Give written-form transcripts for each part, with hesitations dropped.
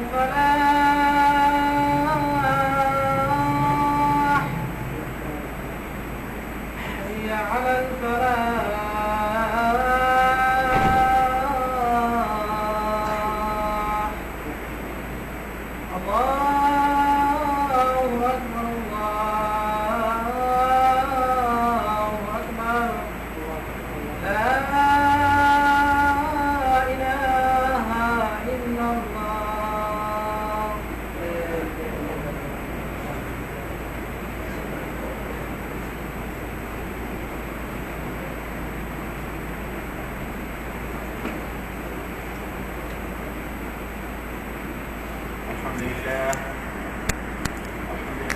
الفلاح حي على الفلاح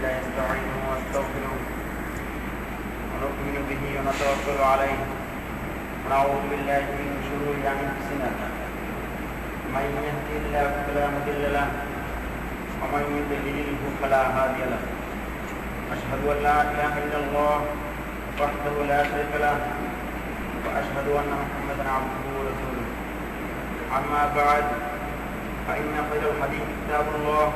نستعينه ونستغفره ونؤمن به ونتوكل عليه ونعوذ بالله من شرور انفسنا من يهده الله فلا مضل له ومن يضلله فلا هادي له اشهد ان لا اله الا الله وحده لا شريك له واشهد ان محمدا عبده ورسوله اما بعد فان خير الحديث كتاب الله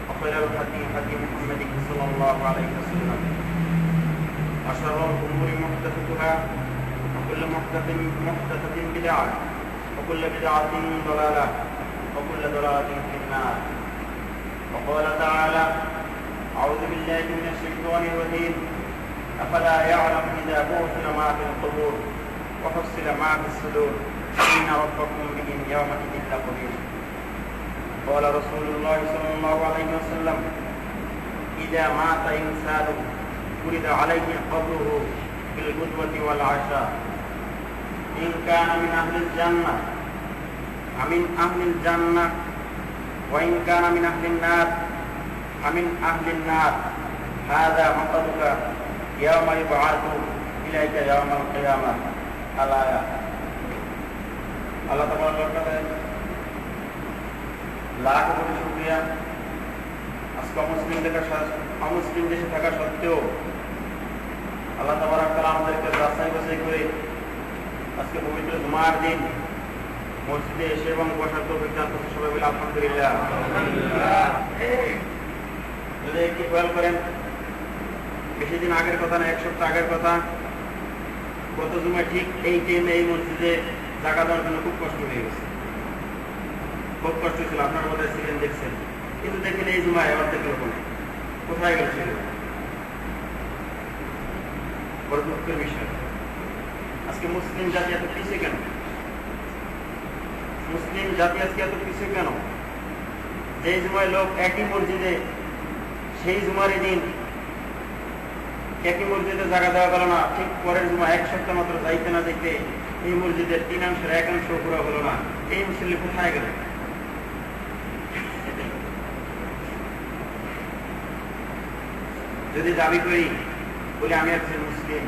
وخير الهدي هدي محمد صلى الله عليه وسلم وشر الامور محدثاتها وكل محدثة بدعة وكل بدعة ضلالة وكل ضلالة في النار وقال تعالى أعوذ بالله من الشيطان الرجيم أفلا يعلم إذا بعثر ما في القبور وحصل ما في الصدور إن ربكم بهم يومئذ لخبير قال رسول الله صلى الله عليه وسلم إذا مات إنسان فرض عليه قبره بالغدوة والعشاء إن كان من أهل الجنة فمن أهل الجنة وإن كان من أهل النار فمن أهل النار هذا مقتك يوم يبعث إليك يوم القيامة الآية الله تبارك وتعالى লাখ কোটি শুকরিয়া আজকে অমুসলিম দেশে থাকা সত্ত্বেও আল্লাহ তাবারক তাআলা আমাদেরকে যাচাই বাছাই করে আজকে পবিত্র জুমার দিন মসজিদে এসে এবং বসার তৌফিক দান করতে সবাই বলে আলহামদুলিল্লাহ। যদি একটু খেয়াল করেন, বেশি দিন আগের কথা না, এক সপ্তাহ আগের কথা, গত জুমায় ঠিক এই টাইমে এই মসজিদে জায়গা দেওয়ার জন্য খুব কষ্ট হয়ে গেছে, খুব কষ্ট ছিল। আপনারা বোধহয় ছিলেন, দেখছেন, কিন্তু দেখেন এই জুমায় আবার দেখলো কোথায় গেল ছিল। বড় দুঃখের বিষয়, আজকে মুসলিম জাতি এত পিছিয়ে কেন? মুসলিম জাতি আজকে এত পিছিয়ে কেন? যে জুমায় লোক একই মসজিদে, সেই জুমারই দিন একই মসজিদে জায়গা দেওয়া গেল না, ঠিক পরের জুমা এক সপ্তাহ মাত্র যাইতে না দেখতে এই মসজিদের 3/1 পুরো হলো না। এই মুসলিম কোথায় গেল? যদি দাবি করি বলে আমি একজন মুসলিম,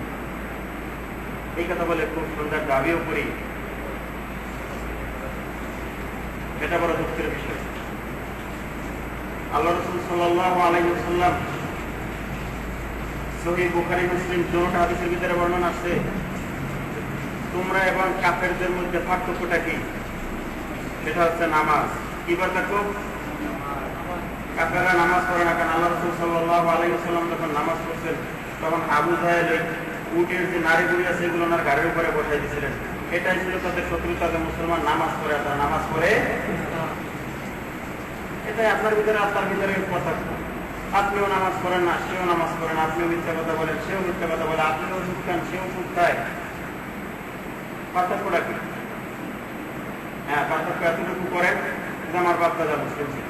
এই কথা বলে খুব সুন্দর দাবিও করি, এটা বড় দুঃখের বিষয়। আল্লাহ রাসূল সাল্লাল্লাহু আলাইহি ওয়াসাল্লাম সহিহ বুখারী মুসলিম দুটো হাদিসের ভিতরে বর্ণনা আছে, তোমরা এবং কাফেরদের মধ্যে পার্থক্যটা কি? সেটা হচ্ছে নামাজ। কি পার্থক্য? কাফেররা নামাজ পড়ে না, কারণ আল্লাহ রাসূল সাল্লাল্লাহু আলাইহি ওয়াসাল্লাম যখন নামাজ পড়ছেন তখন আবু জাহেল উটের যে নারীগুলি আছে এগুলো ওনার গাড়ির উপরে বসাই দিয়েছিলেন। এটাই ছিল তাদের শত্রুতা, যে মুসলমান নামাজ পড়ে, তারা নামাজ পড়ে। এটাই আপনার ভিতরে আপনার ভিতরে পার্থক্য। আপনিও নামাজ পড়েন না, সেও নামাজ পড়েন, আপনিও মিথ্যা কথা বলেন, সেও মিথ্যা কথা বলে, আপনিও সুদ খান, সেও সুদ খায়। পার্থক্যটা কি? হ্যাঁ, পার্থক্য এতটুকু করেন যে আমার বাপদাদা মুসলিম ছিল,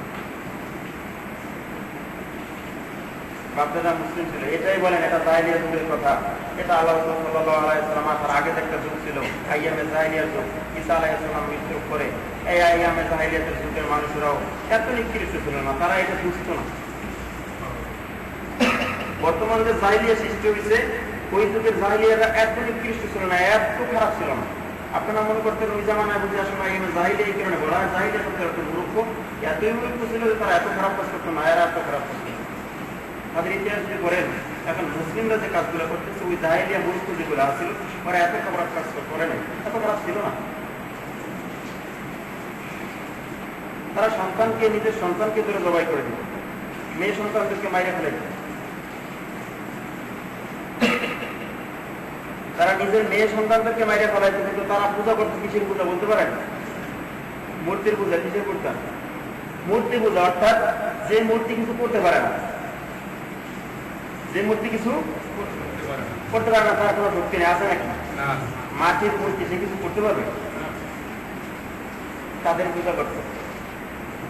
বাপদাদা মুসলিম ছিল, এটাই বলেন। এটা জাহেলিয়া যুগের কথা। এটা আল্লাহ সাল্লাল্লাহু আলাইহি ওয়াসাল্লাম তার আগে একটা যুগ ছিল, আইয়ামে জাহেলিয়ার যুগ। ঈসা আলাইহিস সালাম মৃত্যুর পরে এই আইয়ামে জাহেলিয়াতের যুগের মানুষরাও এত নিকৃষ্ট ছিল না, তারা এটা বুঝতো না। বর্তমান যে জাহেলিয়া সৃষ্টি হয়েছে, ওই যুগের জাহেলিয়ারা এত নিকৃষ্ট ছিল না, এত খারাপ ছিল না। আপনারা মনে করতেন ওই জামানায় বুঝে আসলে জাহেলিয়া এই কারণে বলা হয়, জাহেলিয়া করতে এত মূর্খ, এতই মূর্খ ছিল যে তারা এত খারাপ কাজ করতো না, এরা এত খারাপ কাজ করতো। তাদের ইতিহাস যদি করেন, এখন মুসলিমরা যে কাজগুলো করতেছে ওই জাহেলিয়া মূর্খ যেগুলো আসছিল ওরা এত খারাপ কাজ করে নাই, এত খারাপ ছিল না। তারা সন্তানকে, নিজের সন্তানকে ধরে জবাই করে দিত, মেয়ে সন্তানদেরকে মাইরে ফেলে দিত। তারা নিজের মেয়ে সন্তানদেরকে মাইরে ফেলাইত, কিন্তু তারা পূজা করতো কিসের পূজা বলতে পারেন? মূর্তির পূজা। কিসের পূজা? মূর্তি পূজা। অর্থাৎ যে মূর্তি কিছু করতে পারে না, যে মূর্তি কিছু করতে পারে না, তার কোনো শক্তি নেই, আছে নাকি? মাটির মূর্তি, সে কিছু করতে পারবে? তাদের পূজা করতে।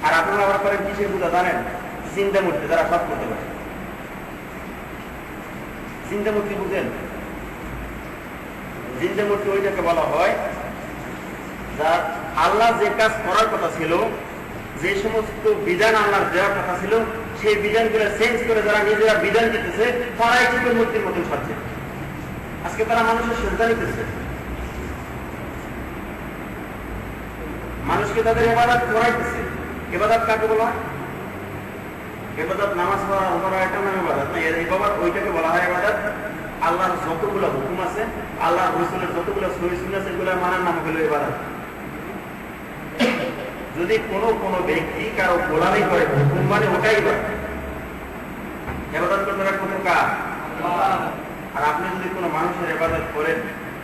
আর আপনারা আবার করেন কিসের পূজা জানেন? জিন্দা মূর্তি, যারা সব করতে পারে। জিন্দা মূর্তি বুঝেন? জিন্দা মূর্তি ওইটাকে বলা হয় যা আল্লাহ যে কাজ করার কথা ছিল, যে সমস্ত বিধান আল্লাহর দেওয়ার কথা ছিল, সেই বিধানগুলো চেঞ্জ করে যারা নিজেরা বিধান দিতেছে, তারাই কিন্তু মূর্তির মতন সাজছে। আজকে তারা মানুষের সিজদা নিতেছে, মানুষকে তাদের ইবাদত করাইতেছে। ইবাদত কাকে বলা হয়? ইবাদত নামাজ পড়া, এটা নাম ইবাদত না। ইবাদত ওইটাকে বলা হয় ইবাদত আল্লাহর যতগুলো হুকুম আছে, আল্লাহর রাসূলের যতগুলো সহিহ সুন্নাহ আছে, এগুলো মানার নাম হলো ইবাদত। যদি কোনো ব্যক্তি কারো গোলামি করে, হুকুম মানে ওটাই ইবাদত। ইবাদত করতে হবে কোন কার? আর আপনি যদি কোনো মানুষের ইবাদত করেন,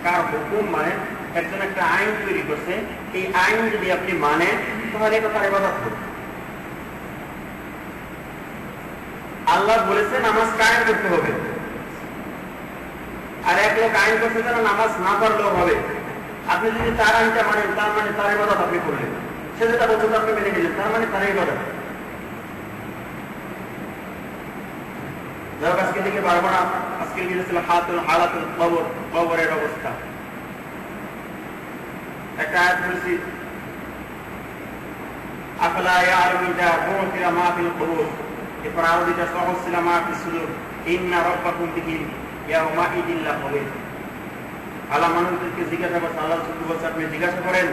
কার হুকুম মানে, একজন একটা আইন তৈরি করছে, এই আইন যদি আপনি মানেন, তাহলে এটা তার ইবাদত হবে। আল্লাহ বলেছে নামাজ কায়েম করতে হবে, আর এক লোক আইন করছে যেন নামাজ না পড়লেও হবে। আপনি যদি তার আইনটা মানেন, তার মানে তার ইবাদত আপনি করলেন। সে যেটা বলছে আপনি মেনে নিলেন, তার মানে তার ইবাদত। যাই হোক, আজকে দিকে পারবো না। আজকে গিয়েছিল হালাতুল কবর, কবরের অবস্থা। একটা আয়াত বলছি, আফলা ইয়ালামু ইযা বু'থিরা মা ফিল কুবুর, এরপর আরো দুইটা সহজ ছিল, মা ফিস সুদূর, ইন্না রাব্বাকুম বিহিম ইয়াওমা ইদিন লাখাবির। আল্লাহ মানুষদেরকে জিজ্ঞাসা করছে, আল্লাহ শুধু বলছে আপনি জিজ্ঞাসা করেন,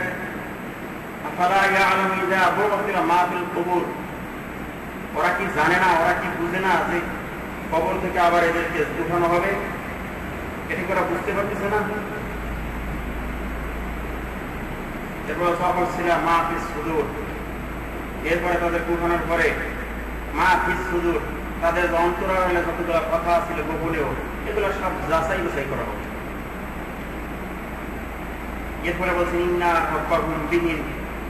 আফলা ইয়ালামু ইযা বু'থিরা মা ফিল কুবুর, ওরা কি জানে না, ওরা কি বুঝে না যে কবর থেকে আবার এদেরকে উঠানো হবে? এটা কি ওরা বুঝতে পারতেছে না? এরপর সফর ছিল মা ফিস সুদূর, এরপরে তাদেরকে উঠানোর পরে মা ফিস সুদূর, তাদের অন্তরালে যতগুলো কথা ছিল গোপনেও, এগুলো সব যাচাই বাছাই করা হবে। এরপরে বলছে ইন্না রাব্বাকুম বিহিম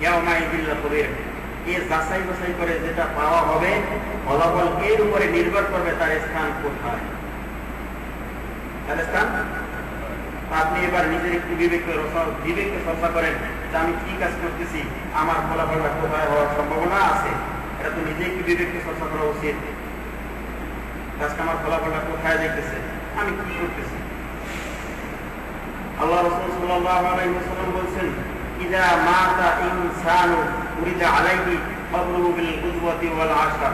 ইয়াওমা ইদিল লাখাবির, এই যাচাই বাছাই করে যেটা পাওয়া হবে, ফলাফল এর উপরে নির্ভর করবে তার স্থান কোথায়। তার স্থান আপনি এবার নিজের একটু বিবেককে চর্চা করেন যে আমি কি কাজ করতেছি, আমার ফলাফলটা কোথায় হওয়ার সম্ভাবনা আছে। এটা তো নিজে একটু বিবেককে চর্চা করা উচিত। আজকে আমার ফলাফলটা কোথায় দেখতেছে, আমি কি করতেছি। আল্লাহ রাসূল সাল্লাল্লাহু আলাইহি ওয়াসাল্লাম বলেন, ইযা মাতা ইনসানু উরিদা আলাইহি কবরুহু বিল গুদওয়াতি ওয়াল আশা।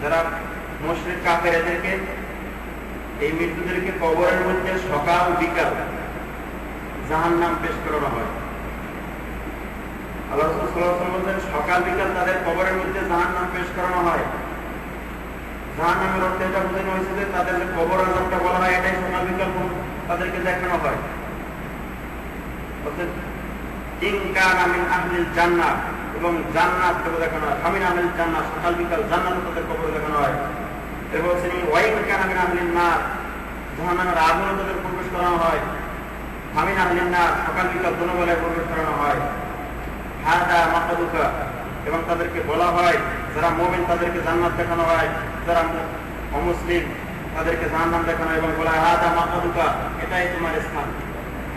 যারা মুশরিক কাফের, এদেরকে এই মৃত্যুদেরকে কবরের মধ্যে সকাল বিকাল জাহান্নাম পেশ করানো হয়। আল্লাহ রাসূল সাল্লাল্লাহু আলাইহি ওয়াসাল্লাম বলেন, সকাল বিকাল তাদের কবরের মধ্যে জাহান্নাম পেশ করানো হয়। জাহান্নামের অর্থ এটা বোঝানো হয়েছে যে তাদের যে কবর আযাবটা বলা হয়, এটাই সকাল বিকাল তাদেরকে দেখানো হয়। অর্থাৎ ইন কানা মিন আহলিল জান্নাহ, এবং জান্নাতকে দেখানো হয়। আমিন আহলিল জান্নাহ, সকাল বিকাল জান্নাতে তাদের কবর দেখানো হয়। এরপর বলছেন ওয়াইন কানা মিন আহলিন নার, জাহান্নামের আগুনে তাদের প্রবেশ করানো হয়। আমিন আহলিন নার, সকাল বিকাল দুবেলায় প্রবেশ করানো হয়। হাদা মাকাদুকা, এবং তাদেরকে বলা হয়, যারা মুমিন তাদেরকে জান্নাত দেখানো হয়, যারা অমুসলিম তাদেরকে জাহান্নাম দেখানো হয়, এবং বলা হয় হাদা মাকাদুকা, এটাই তোমার স্থান,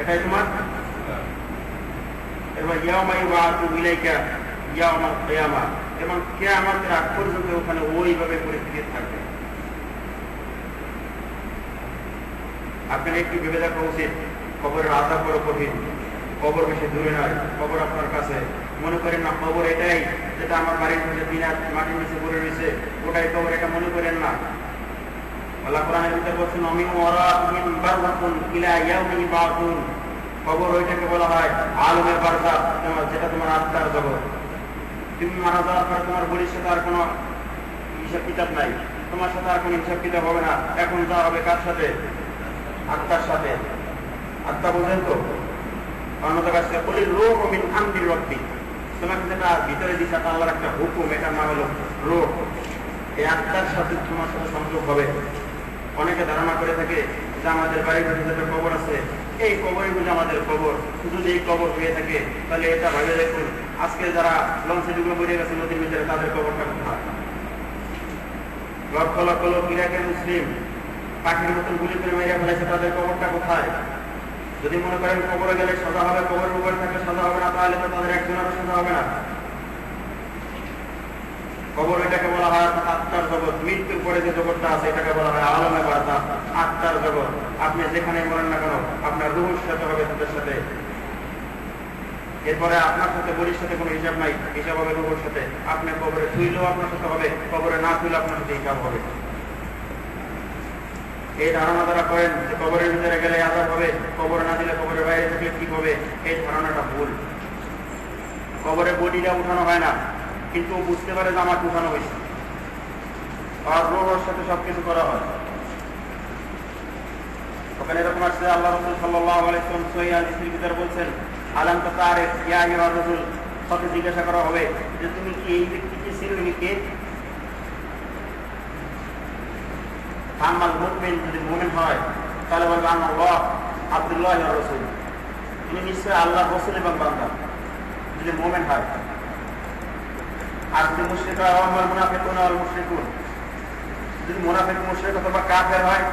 এটাই তোমার। এরপর ইয়াউমা ইউবাআসু ইলাইকা ইয়াউমাল কিয়ামা, এবং কিয়ামতের আগ পর্যন্ত ওখানে ওইভাবে পরিস্থিতি থাকবে। আপনার একটু ভেবে দেখা উচিত, কবরের আযাব বড় কঠিন, কবর বেশি দূরে নয়, কবর আপনার কাছে। মনে করেন না কবর এটাই যেটা আমার বাড়ির মধ্যে দিনার মাটির নিচে পড়ে রয়েছে, ওটাই কবর, এটা মনে করেন না। আল্লাহ কোরআনের ভিতরে বলছেন মিন ওয়ারাইহিম বারযাখুন ইলা ইয়াউমি ইউবাআসুন, কবর ওইটাকে বলা হয় আলমে বারযাখ, যেটা তোমার আত্মার জগৎ। তুমি মারা যাওয়ার পর তোমার বলির সাথে আর কোনো হিসাব কিতাব নাই, তোমার সাথে আর কোনো হিসাব কিতাব হবে না। এখন যা হবে কার সাথে? আত্মার সাথে। আত্মা বোঝেন তো? অন্যতম কাছে বলি রূহ মিন আমরি রাব্বি, তোমাকে যেটা ভিতরে দিচ্ছে আল্লাহর একটা হুকুম, এটার নাম হলো রূহ। এই আত্মার সাথে তোমার সাথে সংযোগ হবে। অনেকে ধারণা করে থাকে যে আমাদের বাড়ির ভিতরে কবর আছে, এই কবরই বুঝে আমাদের কবর। যদি এই কবর হয়ে থাকে তাহলে এটা ভেবে দেখুন, আজকে যারা লঞ্চে ডুবে পড়ে গেছে নদীর ভিতরে তাদের কবরটা কোথায়? লক্ষ লক্ষ লোক ইরাকের মুসলিম পাখির মতন গুলি করে মেরে ফেলেছে, তাদের কবরটা কোথায়? যদি মনে করেন কবরে গেলে সাজা হবে, কবরের উপরে থাকলে সাজা হবে না, তাহলে তো তাদের একজনেরও সাজা হবে না। কবর এটাকে বলা হয় আত্মার জগৎ। মৃত্যুর পরে যে জগৎটা আছে এটাকে বলা হয় আলমে বারজাখ, আত্মার জগৎ। আপনি যেখানে মরেন না কেন আপনার রূহের সাথে হবে তাদের সাথে। এরপরে আপনার সাথে বলির সাথে কোনো হিসাব নাই, হিসাব হবে রূহের সাথে। আপনি কবরে শুইলেও আপনার সাথে হবে, কবরে না শুইলে আপনার সাথে হিসাব হবে। এই ধারণা যারা করেন যে কবরের ভিতরে গেলে আযাব হবে, কবরে না দিলে কবরের বাইরে থাকলে ঠিক হবে, এই ধারণাটা ভুল। কবরে বডিটা উঠানো হয় না, কিন্তু বুঝতে পারে যে আমাকে উঠানো হয়েছে, আর রূহের সাথে সবকিছু করা হয়। ওখানে এরকম আসছে আল্লাহ রাসূল সাল্লাল্লাহু আলাইহি ওয়াসাল্লাম সহিহ হাদিসের ভিতরে বলছেন, আলাম তাআরিফ ইয়া আইয়ুহার রাসূল, তাকে জিজ্ঞাসা করা হবে যে তুমি কি এই ব্যক্তিকে চিনো, ইনি কে? আমাল মুমিন, যদি মুমিন হয় তাহলে বলবে আল্লাহ আব্দুল্লাহ ওয়া রাসূল, তিনি নিশ্চয় আল্লাহর রাসূল এবং বান্দা, যদি মুমিন হয়। আর যদি মুশরিক হয়, আমাল মুনাফিকুন ওয়াল মুশরিকুন, যদি মুনাফিক মুশরিক অথবা কাফের হয়,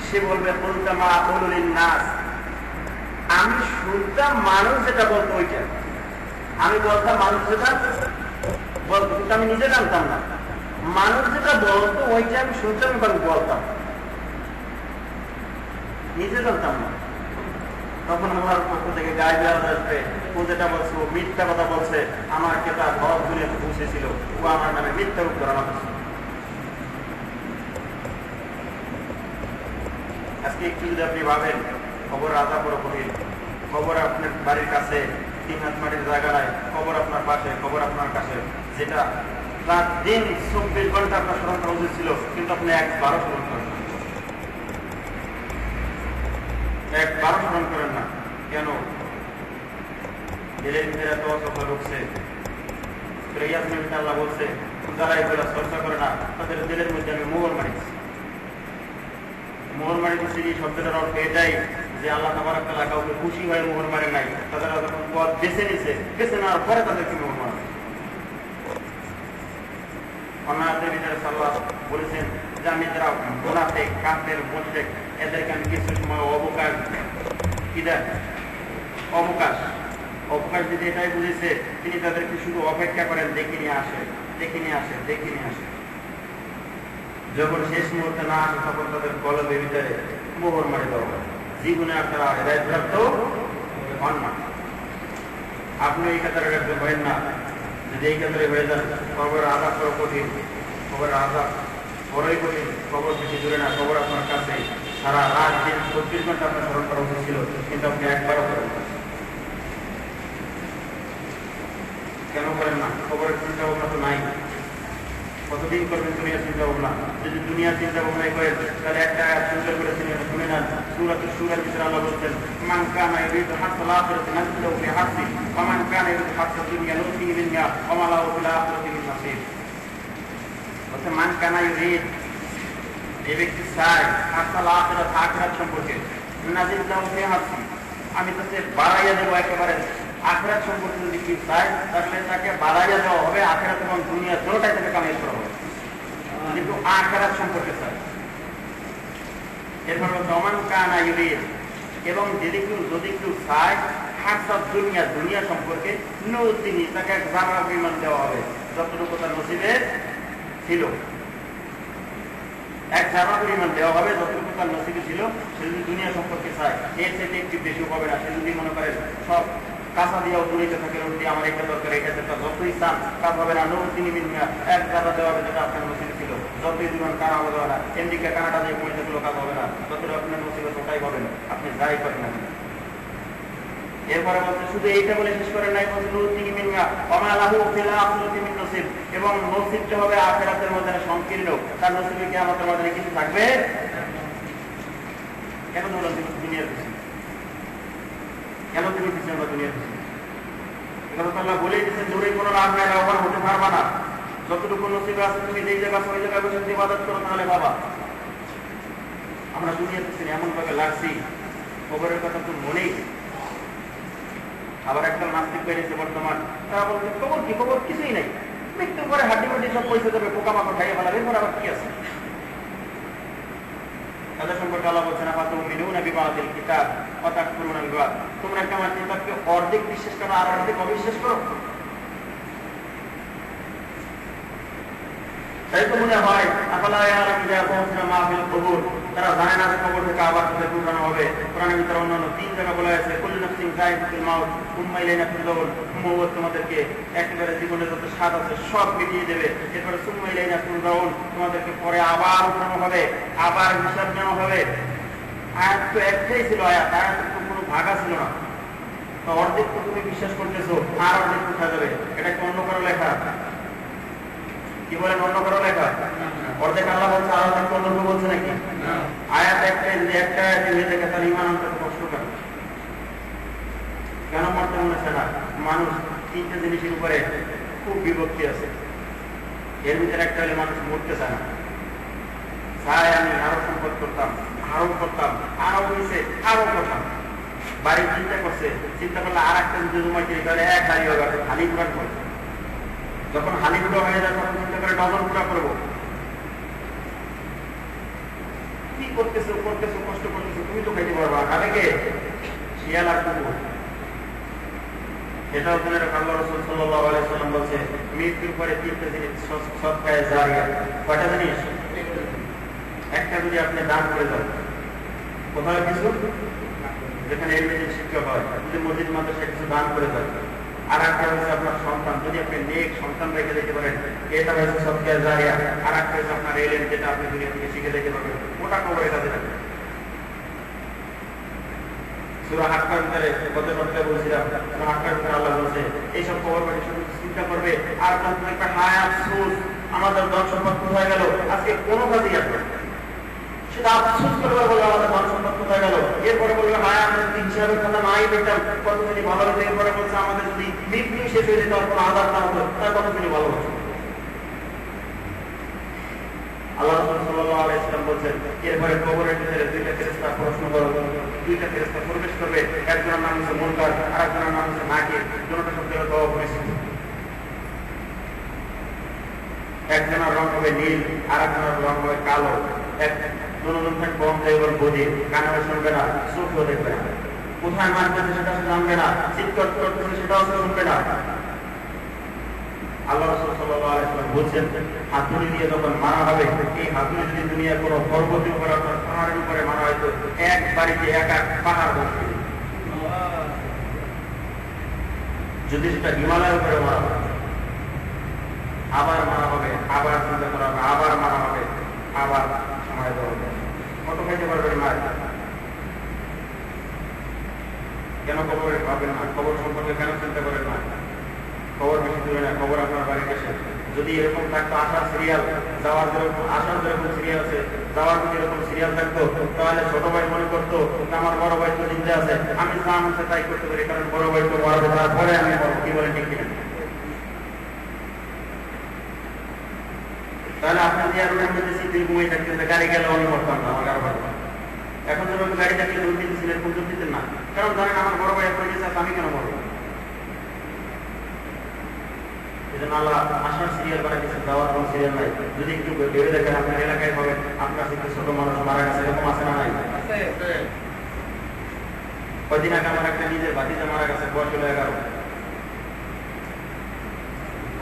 সে বলবে কুনতা মা আকুলু লিন নাস, আমি শুনতাম মানুষ যেটা বলতো ওইটা, আমি বলতাম মানুষ যেটা বলতো, কিন্তু আমি নিজে জানতাম না। মানুষ যেটা বলতো ওইটা আমি শুনতাম এবং বলতাম, নিজে জানতাম না। তখন আমার পক্ষ থেকে গায়ে দেওয়া আসবে, ও যেটা বলছে ও মিথ্যা কথা বলছে, আমার কেতা ঘর ঘুরে পৌঁছেছিল, ও আমার নামে মিথ্যা উত্তরণা করছে। আজকে একটু যদি আপনি ভাবেন, খবর রাজা বড় কঠিন, খবর আপনার বাড়ির কাছে 3 হাত মাটির জায়গা নাই, খবর আপনার পাশে, খবর আপনার কাছে, যেটা রাত দিন 24 ঘন্টা আপনার স্মরণ করা উচিত ছিল, কিন্তু আপনি একবারও স্মরণ করেন না, একবারও স্মরণ করেন না। কেন? দিলের ভিতরে এত অসফল ঢুকছে। আল্লাহ বলছে যারা এগুলো চর্চা করে না তাদের দিলের মধ্যে আমি মোহর মারিছি। মোহর মারি দিচ্ছি, এই শব্দটার অর্থ এটাই যে আল্লাহ তাবারক তাআলা কাউকে খুশি হয়ে মোহর মারে নাই, তারা যখন পথ বেছে নিছে, বেছে নেওয়ার পরে তাদেরকে মোহর মারে। অন্যায়দের ভিতরে আল্লাহ বলেছেন যে আমি যারা মুনাফিক, কাফের, মুশরিক, এদেরকে আমি কিছু সময় অবকাশ কি দেন, অবকাশ দিতে এটাই বুঝেছে তিনি তাদেরকে শুধু অপেক্ষা করেন, দেখে নিয়ে আসে, দেখে নিয়ে আসে, দেখে নিয়ে আসে। যখন শেষ মুহূর্তে না আসে তখন তাদের কলবের ভিতরে মোহর মারি দেওয়া হয়। জীবনে আপনারা হেদায়েতপ্রাপ্ত হন না। আপনি এই কাতারে রাখতে পারেন না, যদি এই কাতারে হয়ে যান কবরের আযাব বড় কঠিন, কবরের আযাব বড়ই কঠিন। কবর বেশি দূরে না, কবর আপনার কাছে। সারা রাত দিন 24 ঘন্টা আপনার স্মরণ করা উচিত ছিল, কিন্তু আপনি একবারও করেন না। কেন করেন না? কবরের চিন্তা ভাবনা তো নাই। কতদিন করবেন দুনিয়ার চিন্তা ভাবনা? যদি দুনিয়ার চিন্তা ভাবনাই করেন তাহলে একটা সুন্দর করে শুনে নেন। সূরাতুশ শূরার ভিতরে আল্লাহ বলছেন, মান কানা ইউরিদু হাসাল আখিরাতি নাযিদু ফি হাসি ওয়া মান কানা ইউরিদু হাসাল দুনিয়া নুতিহি মিনহা ওয়া মা লাহু ফিল আখিরাতি মিন নাসিব। বলছে মান কানা ইউরিদ, যে ব্যক্তি চায় হাসাল আখিরাত, আখিরাত সম্পর্কে, নাযিদু ফি হাসি, আমি তাকে বাড়াইয়া দেবো একেবারে। আখিরাত সম্পর্কে যদি কি চায় তাহলে তাকে বাড়াইয়া দেওয়া হবে, আখিরাত এবং দুনিয়া দুটোটাই তাকে কামাই করা হবে। কিন্তু আখিরাত সম্পর্কে চায়। এরপর ওমান কানা ইউরিদ, এবং যদি কেউ চায় হাসাব দুনিয়া, দুনিয়া সম্পর্কে, নৌতিনি, তাকে এক জানা পরিমাণ দেওয়া হবে, যতটুকু তার নসিবে ছিল। এক জানা পরিমাণ দেওয়া হবে যতটুকু তার নসিবে ছিল। সে যদি দুনিয়া সম্পর্কে চায় এর থেকে একটু বেশি পাবে না। সে যদি মনে করে সব কাঁচা দিয়েও দূরিতে থাকে, রুটি আমার এটা দরকার, এটা দরকার, যতই চান কাজ হবে না। নৌতিনি মিনিয়া, এক জায়গা দেওয়া হবে যেটা আপনার নসিবে ছিল। যতই জীবন কানা হবে না, এমনিকে কানাটা দিয়ে পড়ে থাকলেও কাজ হবে না, যতটা আপনার নসিবে ততটাই পাবেন, আপনি যাই করেন না। এরপরে বলছে শুধু এইটা বলে শেষ করেন নাই, বলছে নৌতিনি মিনিয়া ওয়া মা লাহু ফিল আখিরাতি মিন নসিব, এবং নসিবটা হবে আখিরাতের মধ্যে সংকীর্ণ। তার নসিবে কিয়ামতের মধ্যে কিছু থাকবে কেন? বললাম দুনিয়ার কিছু কেন তুমি দিচ্ছি আমরা দুনিয়া দিচ্ছি? এখানে তো আল্লাহ বলেই দিচ্ছেন দূরে কোনো লাভ নাই, লাভবান হতে পারবা না। যতটুকু নসিবে আছে তুমি যেই জায়গা ওই জায়গায় বসে ইবাদত করো তাহলে বাবা। আমরা দুনিয়া দিচ্ছি এমন ভাবে লাগছি খবরের কথা তো মনেই। আবার একটা নাস্তিক বেরিয়েছে বর্তমান, তারা বলছে খবর কি, খবর কিছুই নাই, মৃত্যুর পরে হাড্ডি মাড্ডি সব পয়সা দেবে, পোকামাকড় খাইয়ে ফেলাবে, এরপর আবার কি আছে? তাদের সম্পর্কে আল্লাহ বলছে না পাতু মিনুনা বিবাদিল কিতাব ওয়া তাকফুরুনা বিবাদ, তোমরা একটা আমার কিতাবকে অর্ধেক বিশ্বাস করো আর অর্ধেক অবিশ্বাস করো। তাই তো মনে হয় আফালা ইয়ালামু ইয়াকুনা মা ফিল কুবুর, তারা জানে না যে কবর থেকে আবার তাদের উঠানো হবে। কোরআনের ভিতরে অন্যান্য 3 জায়গা বলা হয়েছে কুল্লু নাফসিন যায়িকাতুল মাউত সুম্মা ইলাইনা তুরজাউন, মওত তোমাদেরকে একেবারে জীবনের যত স্বাদ আছে সব মিটিয়ে দেবে, এরপরে সুম্মা ইলাইনা তুরজাউন, তোমাদেরকে পরে আবার উঠানো হবে, আবার হিসাব নেওয়া হবে। আয়াত তো একটাই ছিল, আয়াত তো কোনো ভাগা ছিল না। তো অর্ধেক তো তুমি বিশ্বাস করতেছো আর অর্ধেক উঠা যাবে, এটা কি অন্য কারো লেখা? কি বলেন অন্য কারো লেখা? অর্ধেক আল্লাহ বলছে আর অর্ধেক অন্য কেউ বলছে নাকি? আয়াত একটাই, যদি একটা আয়াতে হয়ে থাকে তাহলে ইমান আনতে কষ্ট করে। কেন মরতে মনেছে না? মানুষ 3টে জিনিসের উপরে খুব বিভক্তি আছে, এর ভিতরে একটা হলে মানুষ মরতে চায় না। চায় আমি আরো সম্পদ করতাম, আরো করতাম, আরো হয়েছে আরো করতাম। বাড়ির চিন্তা করছে, চিন্তা করলে আর একটা যদি জমা কিনে তাহলে এক হারি হবে, হালি পুরা করবে। যখন হালি পুরো হয়ে যায় তখন চিন্তা করে ডজন পুরা করবো। কি করতেছো করতেছো কষ্ট করতেছো, তুমি তো খাইতে পারবা, খাবে কে? শিয়াল আর কুকুর। এটা ওখানে আল্লাহ রাসূল সাল্লাল্লাহু আলাইহি ওয়াসাল্লাম বলছে মৃত্যুর পরে 3টে জিনিস সদকায়ে জারিয়া। কয়টা জিনিস? একটা যদি আপনি দান করে দেন, কোথাও কিছু যেখানে এলিমেন্টারি শিক্ষা হয়, যদি মসজিদ মাদ্রাসায় কিছু দান করে দেন। আর একটা হচ্ছে আপনার সন্তান, যদি আপনি নেক সন্তান রেখে দিতে পারেন, এটা হচ্ছে সদকায়ে জারিয়া। আর একটা হচ্ছে আপনার এলেম, যেটা আপনি দুনিয়া থেকে শিখে দিতে পারবেন, ওটা কবরে কাজে লাগবে। সূরা হাক্কার ভিতরে গত সপ্তাহে বলছিলাম, সূরা হাক্কার ভিতরে আল্লাহ বলছে এইসব খবর বাড়ি শুধু চিন্তা করবে আর তখন একটা হায় আফসোস, আমাদের ধন সম্পদ কোথায় গেল, আজকে কোনো কাজেই আসবে না। সেটা আফসোস করবে, বলে আমাদের ধন সম্পদ কোথায় গেল। এরপরে বলবে হায় আমরা যদি হিসাবের কথা নাই পেতাম কতদিনই ভালো হতো। এরপরে বলছে আমাদের যদি মৃত্যু শেষ হয়ে যেত আর কোনো আঘাত না হতো তার কতদিনই ভালো হতো। আল্লাহ রাসূল সাল্লাল্লাহু আলাইহি ওয়াসাল্লাম বলেন এরপরে কবরের ভিতরে 2টা ফেরেশতা প্রশ্ন করবে, 2টা ফেরেশতা প্রবেশ করবে, একজনের নাম হচ্ছে মুনকার আর একজনের নাম হচ্ছে নাকির। দুটোটা শব্দ হলো অপরিচিত। একজনের রং হবে নীল আর একজনের রং হবে কালো। দুজন থাকবে কম ড্রাইভার বোঝে, কানে শুনবে না, চোখও দেখবে না, কোথায় মারতেছে সেটা জানবে না, চিৎকার করতেছে সেটাও শুনবে না। আল্লাহ রাসূল সাল্লাল্লাহু আলাইহি ওয়াসাল্লাম বলেন হাতুড়ি দিয়ে যখন মারা হবে, এই হাতুড়ি যদি দুনিয়ার কোনো পর্বতের উপর অথবা পাহাড়ের উপরে মারা হয়তো এক বাড়িতে এক পাহাড় বসবে। যদি সেটা হিমালয়ের উপরে মারা হবে, আবার মারা হবে, আবার চিন্তা করা হবে, আবার মারা হবে, আবার সময় দেওয়া হবে। কত খাইতে পারবেন মার? কেন খবরে পাবেন না? খবর সম্পর্কে কেন চিন্তা করেন না? খবর বেশি দূরে না, খবর আপনার বাড়ির কাছে। যদি এরকম থাকতো আসার সিরিয়াল, যাওয়ার যেরকম আসার যেরকম সিরিয়াল আছে, যাওয়ার যদি এরকম সিরিয়াল থাকতো তাহলে ছোট ভাই মনে করতো আমার বড় ভাই তো জিন্দা আছে, আমি যা মনে তাই করতে পারি, কারণ বড় ভাই তো বড়, তারপরে আমি বড়। কি বলেন ঠিক কিনা? তাহলে আপনি যে আর মধ্যে সিটির ঘুমিয়ে থাকতেন, গাড়ি গেলে আমি করতাম না, আমার কারো পারতাম। এখন যখন গাড়ি থাকলে দৌড় দিতেছিলেন, কোন দৌড় দিতেন না, কারণ ধরেন আমার বড় ভাই এখন গেছে, আমি কেন বড়? আল্লাহ আসার সিরিয়াল বানাই দিচ্ছে, যাওয়ার কোন সিরিয়াল নাই। যদি একটু ভেবে দেখেন আপনার এলাকায় হবে, আপনার থেকে ছোট মানুষ মারা গেছে, এরকম আছে না নাই? কয়দিন আগে আমার একটা নিজের ভাতিজা মারা গেছে, বয়স হলো 11।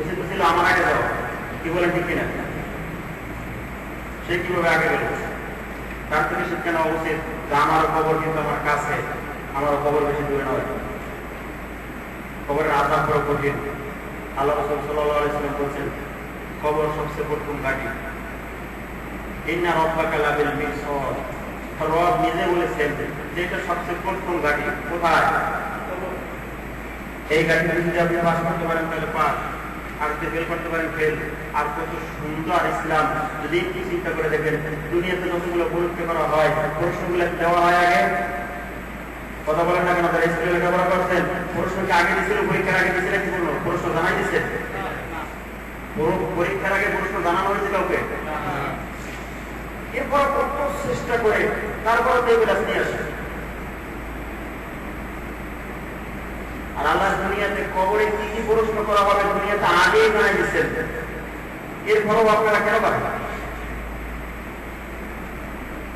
উচিত ছিল আমার আগে যাওয়া। কি বলেন ঠিক কিনা? সে কিভাবে আগে গেল? তার থেকে শিক্ষা নেওয়া উচিত যে আমারও খবর কিন্তু আমার কাছে, আমারও খবর বেশি দূরে নয়। খবরের আশা বড় কঠিন। আল্লাহ রাসূল সাল্লাল্লাহু আলাইহি ওয়াসাল্লাম বলেছেন খবর সবচেয়ে প্রথম ঘাঁটি। ইন্না রাব্বাকা লাবিল মিরসাদ, রব নিজে বলেছেন যে এটা সবচেয়ে প্রথম ঘাঁটি। কোথায়? এই ঘাঁটিতে যদি আপনি পাস করতে পারেন তাহলে পাস, আর যদি ফেল করতে পারেন ফেল। আর কত সুন্দর ইসলাম যদি একটু চিন্তা করে দেখেন, দুনিয়াতে যতগুলো পরীক্ষা করা হয়, প্রশ্নগুলো দেওয়া হয় আগে কথা বলেন না কেন? তারা স্কুলে লেখাপড়া করছেন, প্রশ্নকে আগে দিয়েছিল, পরীক্ষার আগে দিয়েছিল কি কোনো প্রশ্ন জানাই দিচ্ছে? পরীক্ষার আগে প্রশ্ন জানানো হয়েছে কাউকে? এরপর কত চেষ্টা করে তারপর তো এগুলো নিয়ে আসে। আর আল্লাহ দুনিয়াতে কবরে কি কি প্রশ্ন করা হবে দুনিয়াতে আগেই জানাই দিচ্ছেন, এরপরও আপনারা কেন পারেন?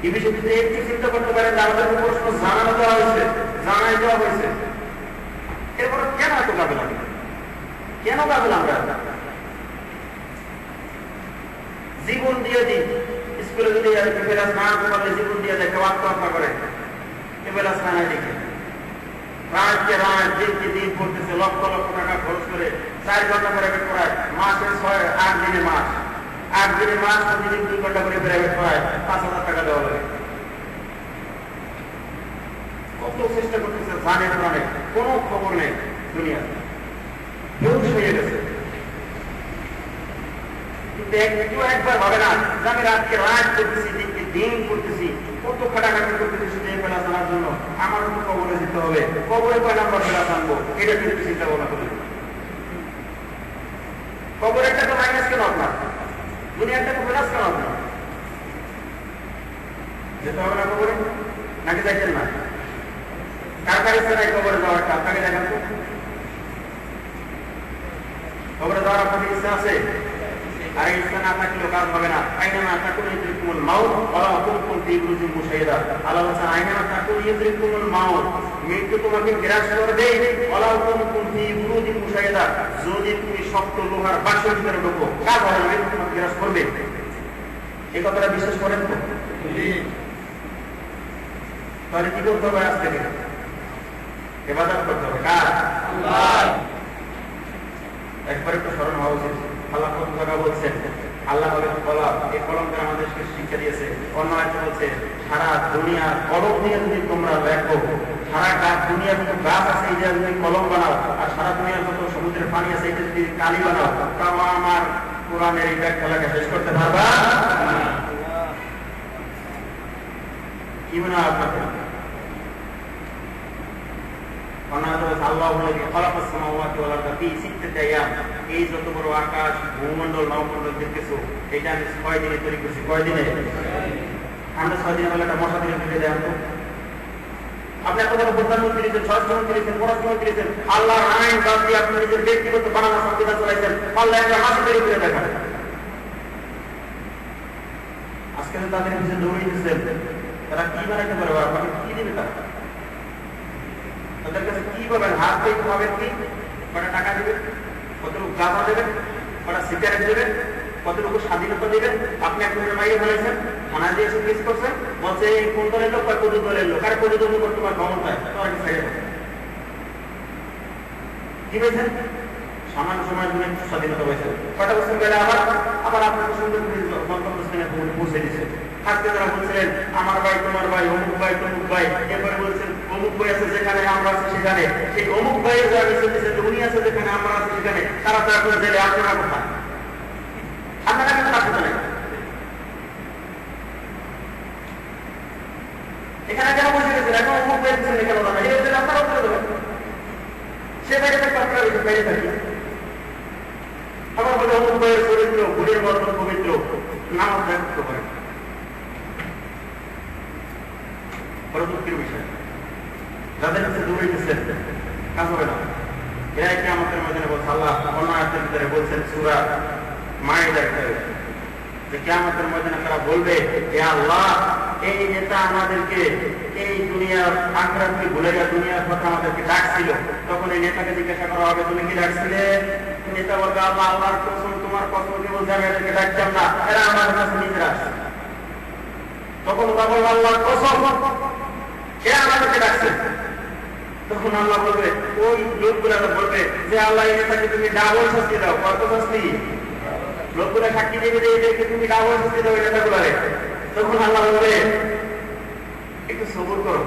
এই বিষয়টিতে একটু চিন্তা করতে পারেন, আমাদেরকে প্রশ্ন জানানো দেওয়া হয়েছে, জানাই দেওয়া হয়েছে, এরপরে কেন এত গাফেল হবে? কেন গাফেল আমরা? জীবন দিয়ে দিই স্কুলে যদি ফেরাস না আনতে পারলে জীবন দিয়ে দেয়, কেউ আত্মহত্যা করে, ফেরাস না দেখে রাতকে রাত দিনকে দিন পড়তেছে, লক্ষ লক্ষ টাকা খরচ করে 4 ঘন্টা প্রাইভেট পড়ায়, মাসে 8 দিনে মাস, 8 দিনে মাস, প্রতিদিন 2 ঘন্টা করে প্রাইভেট পড়ায়, 5,000 টাকা দেওয়া লাগে। কত চেষ্টা করতেছে, জানে প্রাণে, কোনো খবর নেই দুনিয়াতে, বেহুশ হয়ে গেছে। কিন্তু একবার ভাবে না যে আমি রাতকে রাত করতেছি, দিনকে দিন করতেছি, কত খাটাখাটি করতেছি শুধু এই ফেলা জানার জন্য, আমার তো কবরে যেতে হবে, কবরে কয় নাম্বার ফেলা জানবো, এটা কিন্তু চিন্তা ভাবনা করি। কবর একটা তো মাইনাস কেন আপনার, দুনিয়াটা তো প্লাস কেন আপনার? যেতে হবে না কবরে, নাকি যাইতেন না? কার কার ইচ্ছা নাই কবরে যাওয়ার? আপনাকে দেখান তো, কবরে যাওয়ার আপনাদের ইচ্ছা আছে? আর ইচ্ছা না থাকলেও কাজ হবে না। আইনামা তাকুন ইউদরিকুমুল মাউত ওয়া কুনতুম ফি বুরুজিন মুশাইয়্যাদা। আল্লাহ বলেন আইনামা তাকুন ইউদরিকুমুল মাউত, মৃত্যু তোমাকে গ্রাস করবে, ওয়া কুনতুম ফি বুরুজিন মুশাইয়্যাদা, যদি তুমি শক্ত লোহার বাক্সের ভিতরে ঢোকো, কাজ হবে না, মৃত্যু তোমাকে গ্রাস করবে। এই কথাটা বিশ্বাস করেন তো? তাহলে কি করতে হবে? আজ থেকে ইবাদত করতে হবে। কার? আল্লাহ। একবার একটু স্মরণ হওয়া উচিত। আল্লাহ কত জায়গা বলছেন, আল্লাহ এই কলমটা আমাদেরকে শিক্ষা দিয়েছে। অন্য একটা বলছে সারা দুনিয়ার কলম দিয়ে যদি তোমরা লেখো, সারা দুনিয়ার যত গাছ আছে এই যে যদি কলম বানাও, আর সারা দুনিয়ার যত সমুদ্রের পানি আছে এই যদি কালি বানাও, তাও আমার কোরআনের এই ব্যাখ্যাটাকে শেষ করতে পারবা কি মনে হয় আপনাদের? এই যত বড় আকাশ, ভূমন্ডল, নবমন্ডল দেখতেছো, এটা আমি 6 দিনে তৈরি করছি। কয় দিনে? আমরা 6 দিনে বলে একটা মশা দিনে ফেলে দেয়। আপনি এত বড় প্রধানমন্ত্রী দিয়েছেন, স্বরাষ্ট্রমন্ত্রী দিয়েছেন, পররাষ্ট্রমন্ত্রী দিয়েছেন, আল্লাহর আইন বাদ দিয়ে আপনি নিজের ব্যক্তিগত বানানো সংবিধান চালাইছেন, আল্লাহ একটা মাসে তৈরি করে দেখান। আজকে তাদের পিছনে দৌড়ে দিচ্ছেন, তারা কি বানাইতে পারবে? আপনাকে কি দেবে? তাদের কাছে কি পাবেন? হাত দিয়ে পাবেন কি? কটা টাকা দেবেন, কতটুকু গাঁজা দেবেন, কটা সিগারেট দেবেন, কতটুকু স্বাধীনতা দেবেন? আপনি একজনের বাইরে ফেলেছেন, থানা দিয়ে এসে কেস করছেন, বলছে এই কোন দলের লোক বা কোন দলের লোক, আর প্রতিদ্বন্দ্বী করতে তোমার ক্ষমতায়, তোমার কি ছেড়ে দেবে? কি পেয়েছেন? সামান্য সময়ের জন্য একটু স্বাধীনতা পেয়েছেন। কটা বছর গেলে আবার আপনাকে সুন্দর মন্তব্য পৌঁছে দিচ্ছে। আজকে তারা বলছিলেন আমার ভাই তোমার ভাই, অমুক ভাই তমুক ভাই, এরপরে বলছেন অমুক ভাই আছে যেখানে আমরা আছি সেখানে, সেই অমুক ভাইয়ের যা মিছিল উনি আছে যেখানে আমরা আছি সেখানে, তারা তো এখন জেলে, আপনারা কোথায়? আপনারা কিন্তু রাখতে নেই। এখানে কেন বসে গেছেন? এখন অমুক ভাইয়ের পিছনে কেন দাঁড়ায়? এই জন্য আপনারা উত্তর দেবেন। সে বাইরে থাকতে আপনারা বাইরে থাকি। আবার বলে অমুক ভাইয়ের চরিত্র ভুলের মতন পবিত্র, নামাজ করতে পারেন। বড় দুঃখের বিষয়, যাদের কাছে দৌড়ে দিচ্ছেন কাজ হবে না। এরাই কি আমাদের মধ্যে বলছে, আল্লাহ অন্য আয়াতের ভিতরে বলছেন সূরা মাইদার যে কিয়ামতের ময়দানে তারা বলবে, হে আল্লাহ এই নেতা আমাদেরকে এই দুনিয়ার আখিরাতকে ভুলে গিয়ে দুনিয়ার কথা আমাদেরকে ডাকছিল, তখন এই নেতাকে জিজ্ঞাসা করা হবে তুমি কি ডাকছিলে? নেতা বলবে আল্লাহ আল্লাহর কসম, তোমার কসম কি বলছে আমি এদেরকে ডাকতাম না, এরা আমার কাছে নিজেরা আসছে। তখন ওরা বলবে আল্লাহর কসম কে আমাদেরকে ডাকছে? তখন আল্লাহ বলবে, ওই লোকগুলো বলবে যে আল্লাহ এই নেতাকে তুমি ডাবল শাস্তি দাও। কত শাস্তি? লোকগুলো সাক্ষী দেবে যে এদেরকে তুমি ডাবল শাস্তি দাও এই নেতাগুলারে। তখন আল্লাহ বলবে একটু সবুর করো।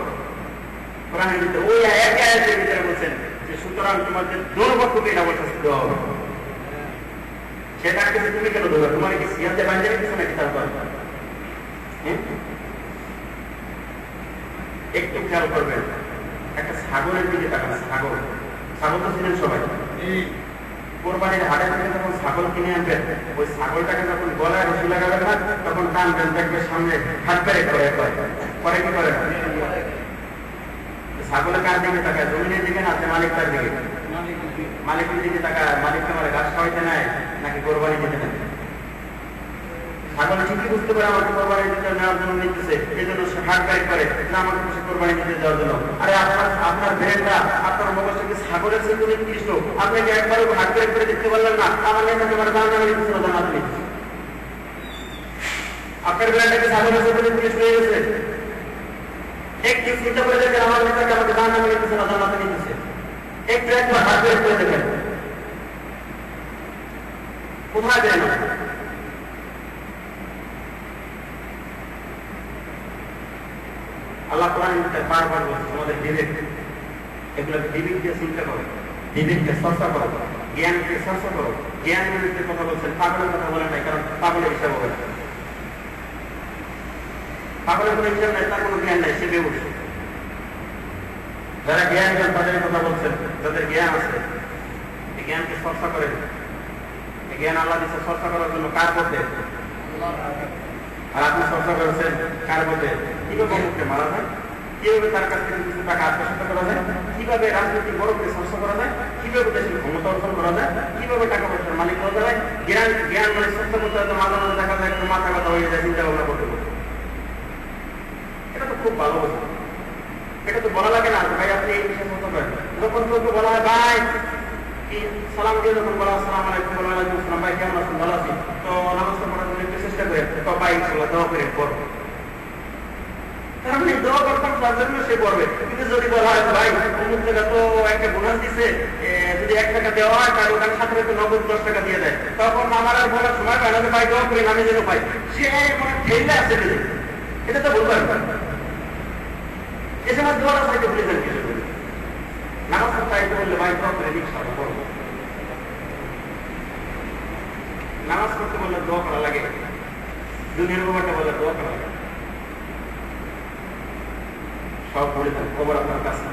কোরআনের ভিতরে ওই একই আয়াতের ভিতরে বলছেন যে সুতরাং তোমাদের দুর্বক্ষকে ডাবল শাস্তি দেওয়া হবে। সেটাকে তুমি কেন দেবে? তোমার কি সিয়াতে বাঁধে রেখেছো নাকি? তারপর একটু খেয়াল করবেন, একটা ছাগলের দিকে তাকান। ছাগল তো ছিলেন সবাই। কোরবানির হাটের থেকে যখন ছাগল কিনে আনবেন, ওই ছাগলটাকে যখন গলায় রশি লাগাবেন না, তখন টানবেন, দেখবে সামনে হাত পেরে পরে কি করে? ছাগলের কার দিকে তাকায়? জমিনের দিকে না, মালিকটার দিকে? মালিকের দিকে তাকায়। মালিককে বলে ঘাস খাওয়াইতে নেয় নাকি কোরবানি দিতে নেয়? ছাগল ঠিকই বুঝতে পারে আমাকে কোরবানি দিতে নেওয়ার জন্য নিতেছে, এই জন্য সে হাট গাড়ি করে না আমাকে খুশি কোরবানি দিতে দেওয়ার জন্য। আরে আপনার ব্রেনটা, আপনার মগজটাকে ছাগলের চেয়ে নিকৃষ্ট। আপনি কি একবারও হাট গাড়ি করে দেখতে পারলেন না? আমার নেতাকে মানে জানা নিতেছে না, জানা নিতেছে। আপনার ব্রেনটাকে ছাগলের চেয়ে নিকৃষ্ট হয়ে গেছে। একটু চিন্তা করে দেখেন, আমার নেতাকে আমাকে জানা নিতেছে না, জানাতে নিতেছে। একবার হাট গাড়ি করে দেখেন কোথায় দেয় না। আল্লাহ কোরআন বারবার বলছে তোমাদের বিবেক, এগুলোকে বিবেক দিয়ে চিন্তা করো, বিবেককে চর্চা করো, জ্ঞানকে চর্চা করো। জ্ঞান বিবেকের কথা বলছেন, পাগলের কথা বলেন নাই, কারণ পাগলের হিসাব হবে না। পাগলের কোনো হিসাব নাই, তার কোনো জ্ঞান নাই, সে বেউস। যারা জ্ঞান তাদের কথা বলছেন, যাদের জ্ঞান আছে, এই জ্ঞানকে চর্চা করেন। এই জ্ঞান আল্লাহ দিচ্ছে চর্চা করার জন্য কার পথে? আর আপনি চর্চা করেছেন কার পথে? কিভাবে অমুককে মারা যায়, কিভাবে তার কাছ থেকে কিছু টাকা আত্মসাৎ করা যায়, কিভাবে রাজনৈতিক বড়কে চর্চা করা যায়, কিভাবে দেশের ক্ষমতা অর্জন করা যায়, কিভাবে টাকা পয়সার মালিক হওয়া যায়। জ্ঞান মানে চর্চা করতে হয়তো মাঝে মাঝে দেখা যায় একটু মাথা কথা হয়ে যায়, চিন্তা ভাবনা করতে করতে। এটা তো খুব ভালো কথা, এটা তো বলা লাগে না ভাই আপনি এই বিষয়ে চর্চা করেন। যখন কাউকে বলা হয় ভাই সালাম দিয়ে, যখন বলা আসসালাম আলাইকুম, ওয়ালাইকুম আসসালাম, ভাই কেমন আছেন, ভালো আছি, তো নামাজটা পড়ার জন্য একটু চেষ্টা করেন, তো ভাই ইনশাআল্লাহ দোয়া করে পড়বো। আপনি দোয়া করতাম তার জন্য সে পড়বে। কিন্তু যদি বলা হয় ভাই অমুক জায়গা তো একটা বোনাস দিচ্ছে, যদি 1 টাকা দেওয়া হয় তাহলে ওখানে সাথে সাথে নগদ 10 টাকা দিয়ে দেয়, তখন আমার আর বলার সময় পায় না যে ভাই দোয়া করি আমি যেন পাই। সে মানে ঠেলে আসছে, এটা তো বলবার এ সময় দোয়াটা চাইতে ভুলে যান কিছু নামাজ চাইতে বললে ভাই দোয়া করে ইনশাআল্লাহ পড়বো। নামাজ পড়তে বললে দোয়া করা লাগে, দুনিয়ার ব্যাপারটা বললে দোয়া করা লাগে। সব বলে দেন খবর আপনার কাছে,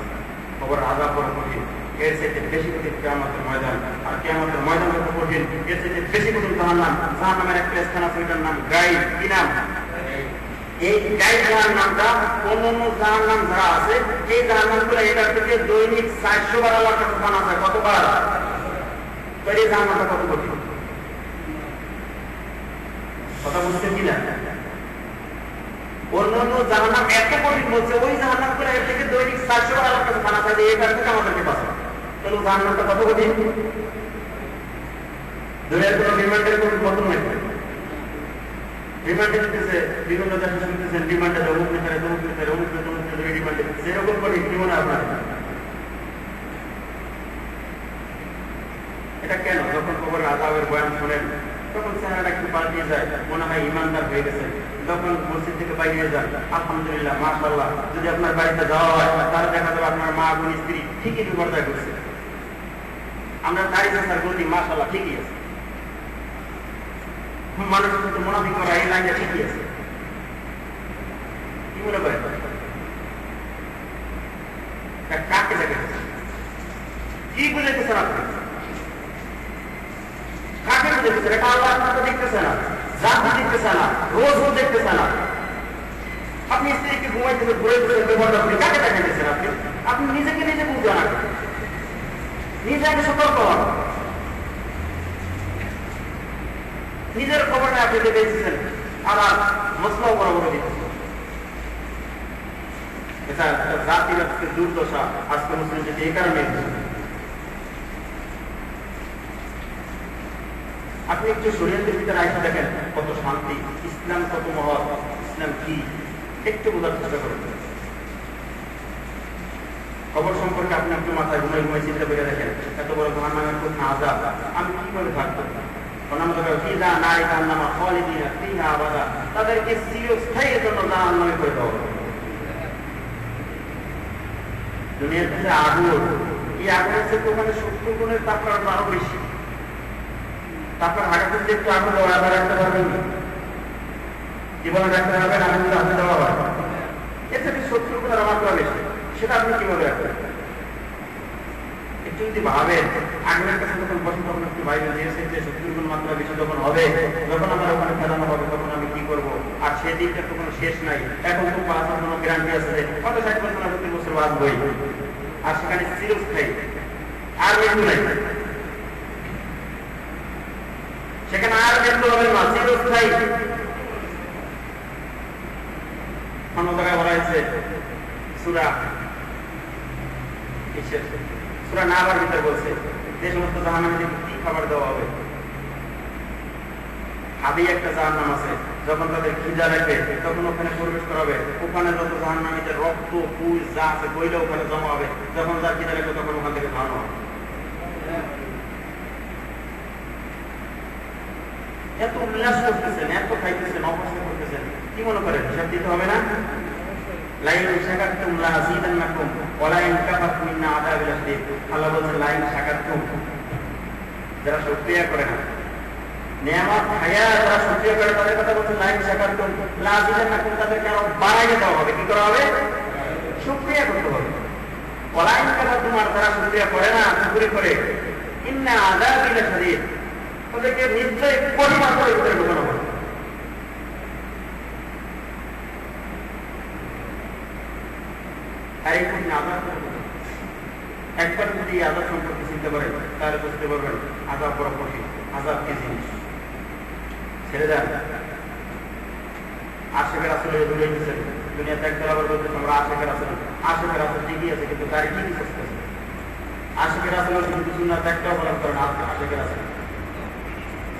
খবর আদা করা কঠিন, এর চাইতে বেশি কঠিন কিয়ামতের ময়দান। আর কিয়ামতের ময়দান কত কঠিন, এর চাইতে বেশি কঠিন জাহান্নাম। জাহান্নামের একটা স্থান আছে, ওইটার নাম গাইড। কি নাম? এই গাইড জাহান্নামটা অন্যান্য জাহান্নাম যারা আছে, এই জাহান্নামগুলো এটার থেকে দৈনিক 400 বার আল্লাহর কাছে জানা যায়। কতবার? তো এই জাহান্নামটা কত কঠিন, কথা বুঝছেন কিনা? অন্যান্য জাহান্নাম এত কঠিন বলছে, ওই জাহান্নামগুলো এর থেকে দৈনিক 400 বার আল্লাহর কাছে জানা যায় যে এটার থেকে আমাদেরকে বাঁচাও। তাহলে জাহান্নামটা কত কঠিন? দুনিয়ার কোনো রিমান্ডের কোনো মতন নাই। রিমান্ডে দিতেছে বিভিন্ন দেশে শুনতেছেন, রিমান্ডে অমুক নেতারে তমুক নেতারে অমুক নেতারে রিমান্ডে দিতেছে, এরকম করে কি মনে আপনার? এটা কেন? যখন খবরের আযাবের বয়ান শোনেন তখন চেহারাটা একটু পাল্টিয়ে যায়, মনে হয় ইমানদার হয়ে গেছে। যখন মসজিদ থেকে বাইরে যান, আলহামদুলিল্লাহ মাশাআল্লাহ, যদি আপনার বাড়িতে যাওয়া হয় তাহলে দেখা যাবে আপনার মা বোন স্ত্রী ঠিকই বিপর্যয় করছে। আমরা দাড়ি চাষার গতি মাশাআল্লাহ ঠিকই আছে, মানুষের সাথে মুনাফিক করা এই লাইনটা ঠিকই আছে। কি মনে করেন কাকে দেখেছে? কি বুঝেছেন আপনি? কাকে বুঝেছেন? এটা আল্লাহ আপনাকে দেখতেছে না, জাতি দেখতেছে না, রোজ দেখতেছে না। আপনি স্ত্রীকে ঘুমাইতে ঘুরে ঘুরে ব্যবহার আপনি কাকে দেখাইতেছেন? আপনি নিজেকে নিজে বুঝবেন না, নিজে আগে সতর্ক হন। নিজের খবরটা আপনি দেখেছেন, আবার মশলাও বড় বড় দিচ্ছেন। এটা জাতির আজকে দুর্দশা, আজকে মুসলিম জাতি এই কারণে। আপনি একটু শরীয়তের ভিতরে আইসা দেখেন কত শান্তি, ইসলাম কত মহৎ, ইসলাম কি একটু বোঝার চেষ্টা করেন। খবর সম্পর্কে আপনি একটু মাথায় ঘুমাই চিন্তা করে দেখেন, এত বড় জাহান্নামের খুব আযাব আমি কিভাবে থাকবো? তাদেরকে চিরস্থায়ীর জন্য জাহান্নামে করে দেওয়া হবে। দুনিয়াতে যে আগুন, এই আগুনের চেয়ে ওখানে 70 গুণের তাপমাত্রা আরো বেশি। তারপর হাঁটাতে যে একটু আগুন দেওয়া আবার রাখতে পারবেন না, জীবনে রাখতে পারবেন, আগুন হাতে দেওয়া হয়। এর থেকে 70 গুণের আমার বেশি। সেটা আপনি কিভাবে রাখবেন? একটু যদি ভাবেন, আগুনের কাছে যখন বসে তখন একটু বাইরে যে 70 গুণ মাত্রা বেশি যখন হবে, যখন আমার ওখানে ফেলানো হবে, তখন আমি কি করবো? আর সেই দিনটা তো কোনো শেষ নাই। এখন তো বাঁচার কোনো গ্যারান্টি আছে যে কত 60 বছর 70 বছর বাঁচবই, আর সেখানে চিরস্থায়ী আর মৃত্যু নাই, সেখানে আর মৃত্যু হবে না, চিরস্থায়ী। অন্য জায়গায় বলা হয়েছে সূরা নাবার ভিতরে বলছে যে সমস্ত জাহান্নামীদের কি খাবার দেওয়া হবে। হাদি একটা জাহান্নাম আছে, যখন তাদের খিদা রাখে তখন ওখানে প্রবেশ করা হবে, ওখানে যত জাহান্নামীদের রক্ত পুষ যা আছে বইলে ওখানে জমা হবে, যখন যার খিদা রাখবে তখন ওখান থেকে খাওয়ানো হবে। এত উল্লাস করতেছেন, এত খাইতেছেন, অবস্থা করতেছেন, কি মনে করেন হিসাব দিতে হবে না? লাইন শাকারতুম লাযীদান্নাকুম ওয়া লাইন কাফারতুম ইন্না আযাবি লাশদীদ। আল্লাহ বলেন লাইন শাকারতুম, যারা শুকরিয়া করে না, নিয়ামত খায়া যারা শুকরিয়া করে তাদের কথা বলছেন লাইন শাকারতুম লাযীদান্নাকুম, তাদেরকে আরো বাড়াইয়ে দেওয়া হবে। কি করা হবে? শুকরিয়া করতে হবে। ওয়া লাইন কাফারতুম, আর যারা শুকরিয়া করে না, কুফরি করে, ইন্না আযাবি লাশদীদ, তাদেরকে নিশ্চয়ই কঠিন আযাবের ভিতরে ঢোকানো হবে। আর এই কঠিন আযাব একবার যদি আযাব সম্পর্কে চিন্তা করেন তাহলে বুঝতে পারবেন আযাব বড় কঠিন, আযাব কি জিনিস। ছেড়ে দেন, আশেকের আসলে দূরে গেছেন, দুনিয়াতে একদল আবার বলতেছে আমরা আশেকের আসলে, আশেকের আসলে ঠিকই আছে কিন্তু তার কি কিছু আছে? আশেকের আসলে কিন্তু সুন্নাত একটাও পালন করেন। আশেকের আসলে,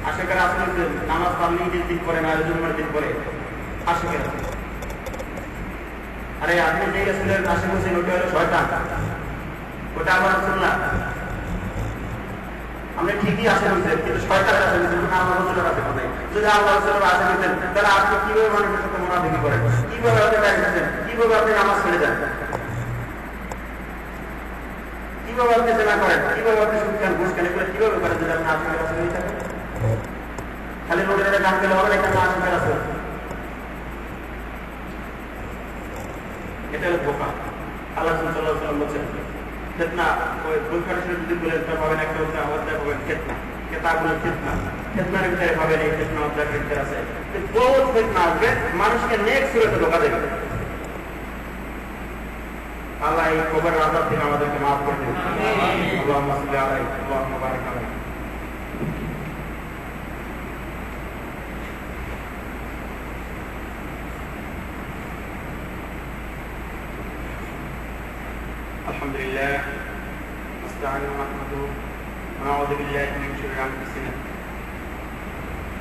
আশেকের আসলে নামাজ পড়লেই দিন পরে না জুম্মার দিন পরে আশেকের আসলে। আরে আপনি যে রাসূলের পাশে বসেন ওটা হলো শয়তান, ওটা আমার রাসূল না। আমরা ঠিকই আসে বলছেন কিন্তু শয়তানের আসে বলছেন, আমার রাসূলের আসে বলেন। যদি আল্লাহ রাসূলের আসে বলছেন তাহলে আপনি কিভাবে মানুষের সাথে মুনাফিকি করেন? কিভাবে আপনি দেখছেন? কিভাবে আপনি নামাজ ছেড়ে যান? কিভাবে আপনি জেনা করেন? কিভাবে আপনি সুদ খান, ঘুষ খান? এগুলো কিভাবে করেন যদি আপনি আশেকের রাসূল হয়ে থাকেন? খালি রোডে রোডে গান গেলে হবে না, এখানে আশেকের রাসূল। এটা হলো ধোঁকা। আল্লাহ সাল্লাল্লাহু আলাইহি ওয়াসাল্লাম বলেছেন ফিতনা, ওই বুখারী শরীফ যদি বলেন তা পাবেন একটা অধ্যায়, অধ্যায় পাবেন ফিতনা, কিতাবুল ফিতনা, ফিতনার ভিতরে পাবেন এই ফিতনা অধ্যায়ের ভিতরে আছে। বহুত ফিতনা আসবে, মানুষকে নেক সুরতে ধোঁকা দেবে। আল্লাহ এই কবরের আযাব থেকে আমাদেরকে মাফ করে দিন। আল্লাহুম্মা সাল্লি আলাইহি ওয়া বারিক আলাইহি। আলহামদুলিল্লাহ, নাস্তাঈনুহু ওয়া নাহমাদুহু ওয়া নাউযু বিল্লাহি মিন শুরুরি আনফুসিনা,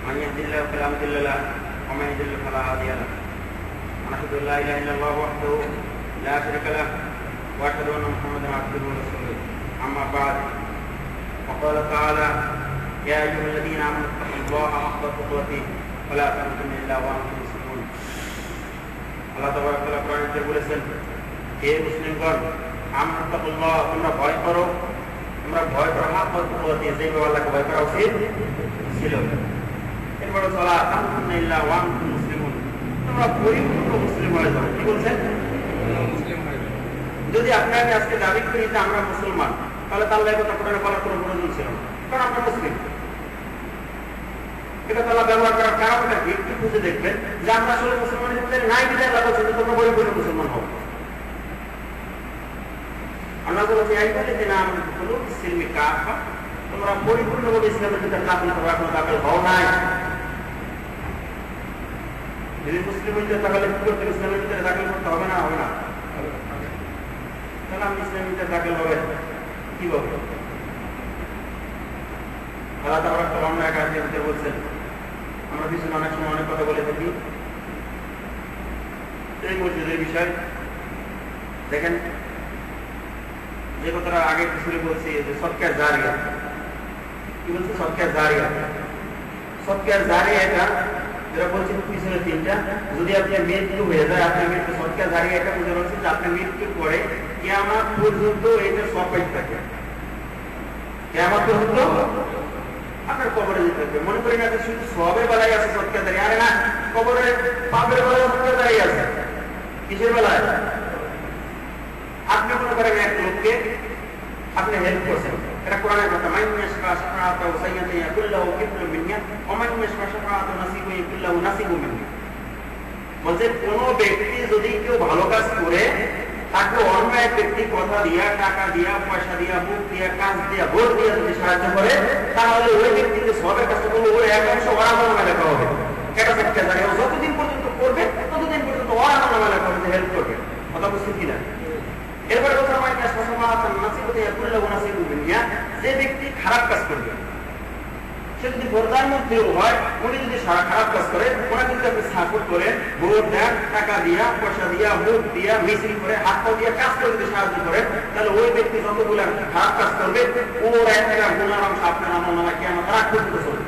মান ইয়াহদিহিল্লাহু ফালা মুদিল্লা লাহু ওয়া মান ইউদ্লিল ফালা হাদিয়া লাহু, ওয়া নাশহাদু আল্লা ইলাহা ইল্লাল্লাহু ওয়াহদাহু লা শারীকা লাহু ওয়া আশহাদু আন্না মুহাম্মাদান আবদুহু ওয়া রাসূলুহু। আম্মা বা'দ, فقال تعالى يا أيها الذين آمنوا اتقوا الله حق تقاته ولا تموتن إلا وأنتم مسلمون। আল্লাহ তাবারক ওয়া তাআলা কোরআনে বলেছেন, হে মুসলিমগণ, আমতাকুল্লাহ, তোমরা ভয় করো, তোমরা ভয় করো হাক্কা তুকাতিহি, যেভাবে আল্লাহকে ভয় করা উচিত ছিল। এরপরে সালা তামুতুন্না ইল্লা ওয়া আনতুম মুসলিমুন, তোমরা পরিপূর্ণ মুসলিম হয়ে যাও। কি বলছেন? মুসলিম হয়ে যাও। যদি আপনাকে আজকে দাবি করি যে আমরা মুসলমান, তাহলে তার লাগে কথা কোরআনে বলার কোনো প্রয়োজন ছিল না, কারণ আমরা মুসলিম। এটা তারা ব্যবহার করার কারণটা কি একটু খুঁজে দেখবেন যে আমরা আসলে মুসলমানের ভিতরে নাই বিদায় আল্লাহ বলছেন যে তোমরা পরিপূর্ণ মুসলমান হও। আল্লাহ বলেছে আইয়ুহাল্লাযীনা আমানু দুখুলু ফিস-সিলমি কাফা, তোমরা পরিপূর্ণভাবে ইসলামের ভিতরে দাখিল করো, এখনো দাখিল হও নাই। যদি মুসলিম হইতে তাহলে কি করতে? ইসলামের ভিতরে দাখিল করতে হবে না? হবে না? তাহলে আমি ইসলামের ভিতরে দাখিল হবে কিভাবে? আল্লাহ তাআলা একটা অন্য এক আয়াতের ভিতরে বলছেন, আমরা পিছনে অনেক সময় অনেক কথা বলে থাকি এই মসজিদের বিষয়। দেখেন যে কথাটা আগে শুরু বলছি যে সদকা জারিয়া, কি বলছে? সদকা জারিয়া। সদকা জারিয়া এটা যেটা বলছেন পিছনে তিনটা, যদি আপনার মৃত্যু হয়ে যায়, আপনার মৃত্যু সদকা জারিয়া এটা বুঝে বলছে যে আপনার মৃত্যুর পরে কিয়ামত পর্যন্ত এটা সব পাইতে থাকে। কিয়ামত পর্যন্ত আপনার কবরে যেতে থাকবে। মনে করি না যে শুধু সবের বেলায় আছে সদকা জারিয়া, আরে না, কবরে পাপের বেলায় সদকা জারিয়া আছে। কিসের বেলায়? আপনি মনে করেন এক লোককে আপনি হেল্প করছেন, এটা কোরআনের কথা, মাইয়াশফা শাফাআতাহু সাইয়্যাতান ইয়াকুল্লাহু কিবরুন মিন্না ওয়া মান ইয়াশফা শাফাআতাহু নাসিবুন ইয়াকুল্লাহু নাসিবুন মিন্না। বলছে কোন ব্যক্তি যদি কেউ ভালো কাজ করে তাকে অন্য এক ব্যক্তি কথা দিয়া, টাকা দিয়া, পয়সা দিয়া, মুখ দিয়া, কাজ দিয়া, ভোট দিয়া যদি সাহায্য করে, তাহলে ওই ব্যক্তিকে সবের কাজটা করলে ওই এক অংশ ওর আমলনামায় লেখা হবে। এটা একটা জায়গায় যতদিন পর্যন্ত করবে ততদিন পর্যন্ত ওর আমলনামায় লেখা হবে, হেল্প করবে। কথা বুঝছেন কিনা? এরপরে কথা, যে ব্যক্তি খারাপ কাজ করবে, সে যদি প্রধানমন্ত্রীও হয়, উনি যদি খারাপ কাজ করে, ওরা কিন্তু আপনি সাপোর্ট করে, ভোট দেন, টাকা দিয়া, পয়সা দিয়া, মুখ দিয়া, মিছিল করে, হাত পা দিয়া কাজ করে যদি সাহায্য করে, তাহলে ওই ব্যক্তি যতগুলো খারাপ কাজ করবে ওর একটা গুণার অংশ আপনার আমলনামায় কিয়ামত রাত পর্যন্ত চলবে,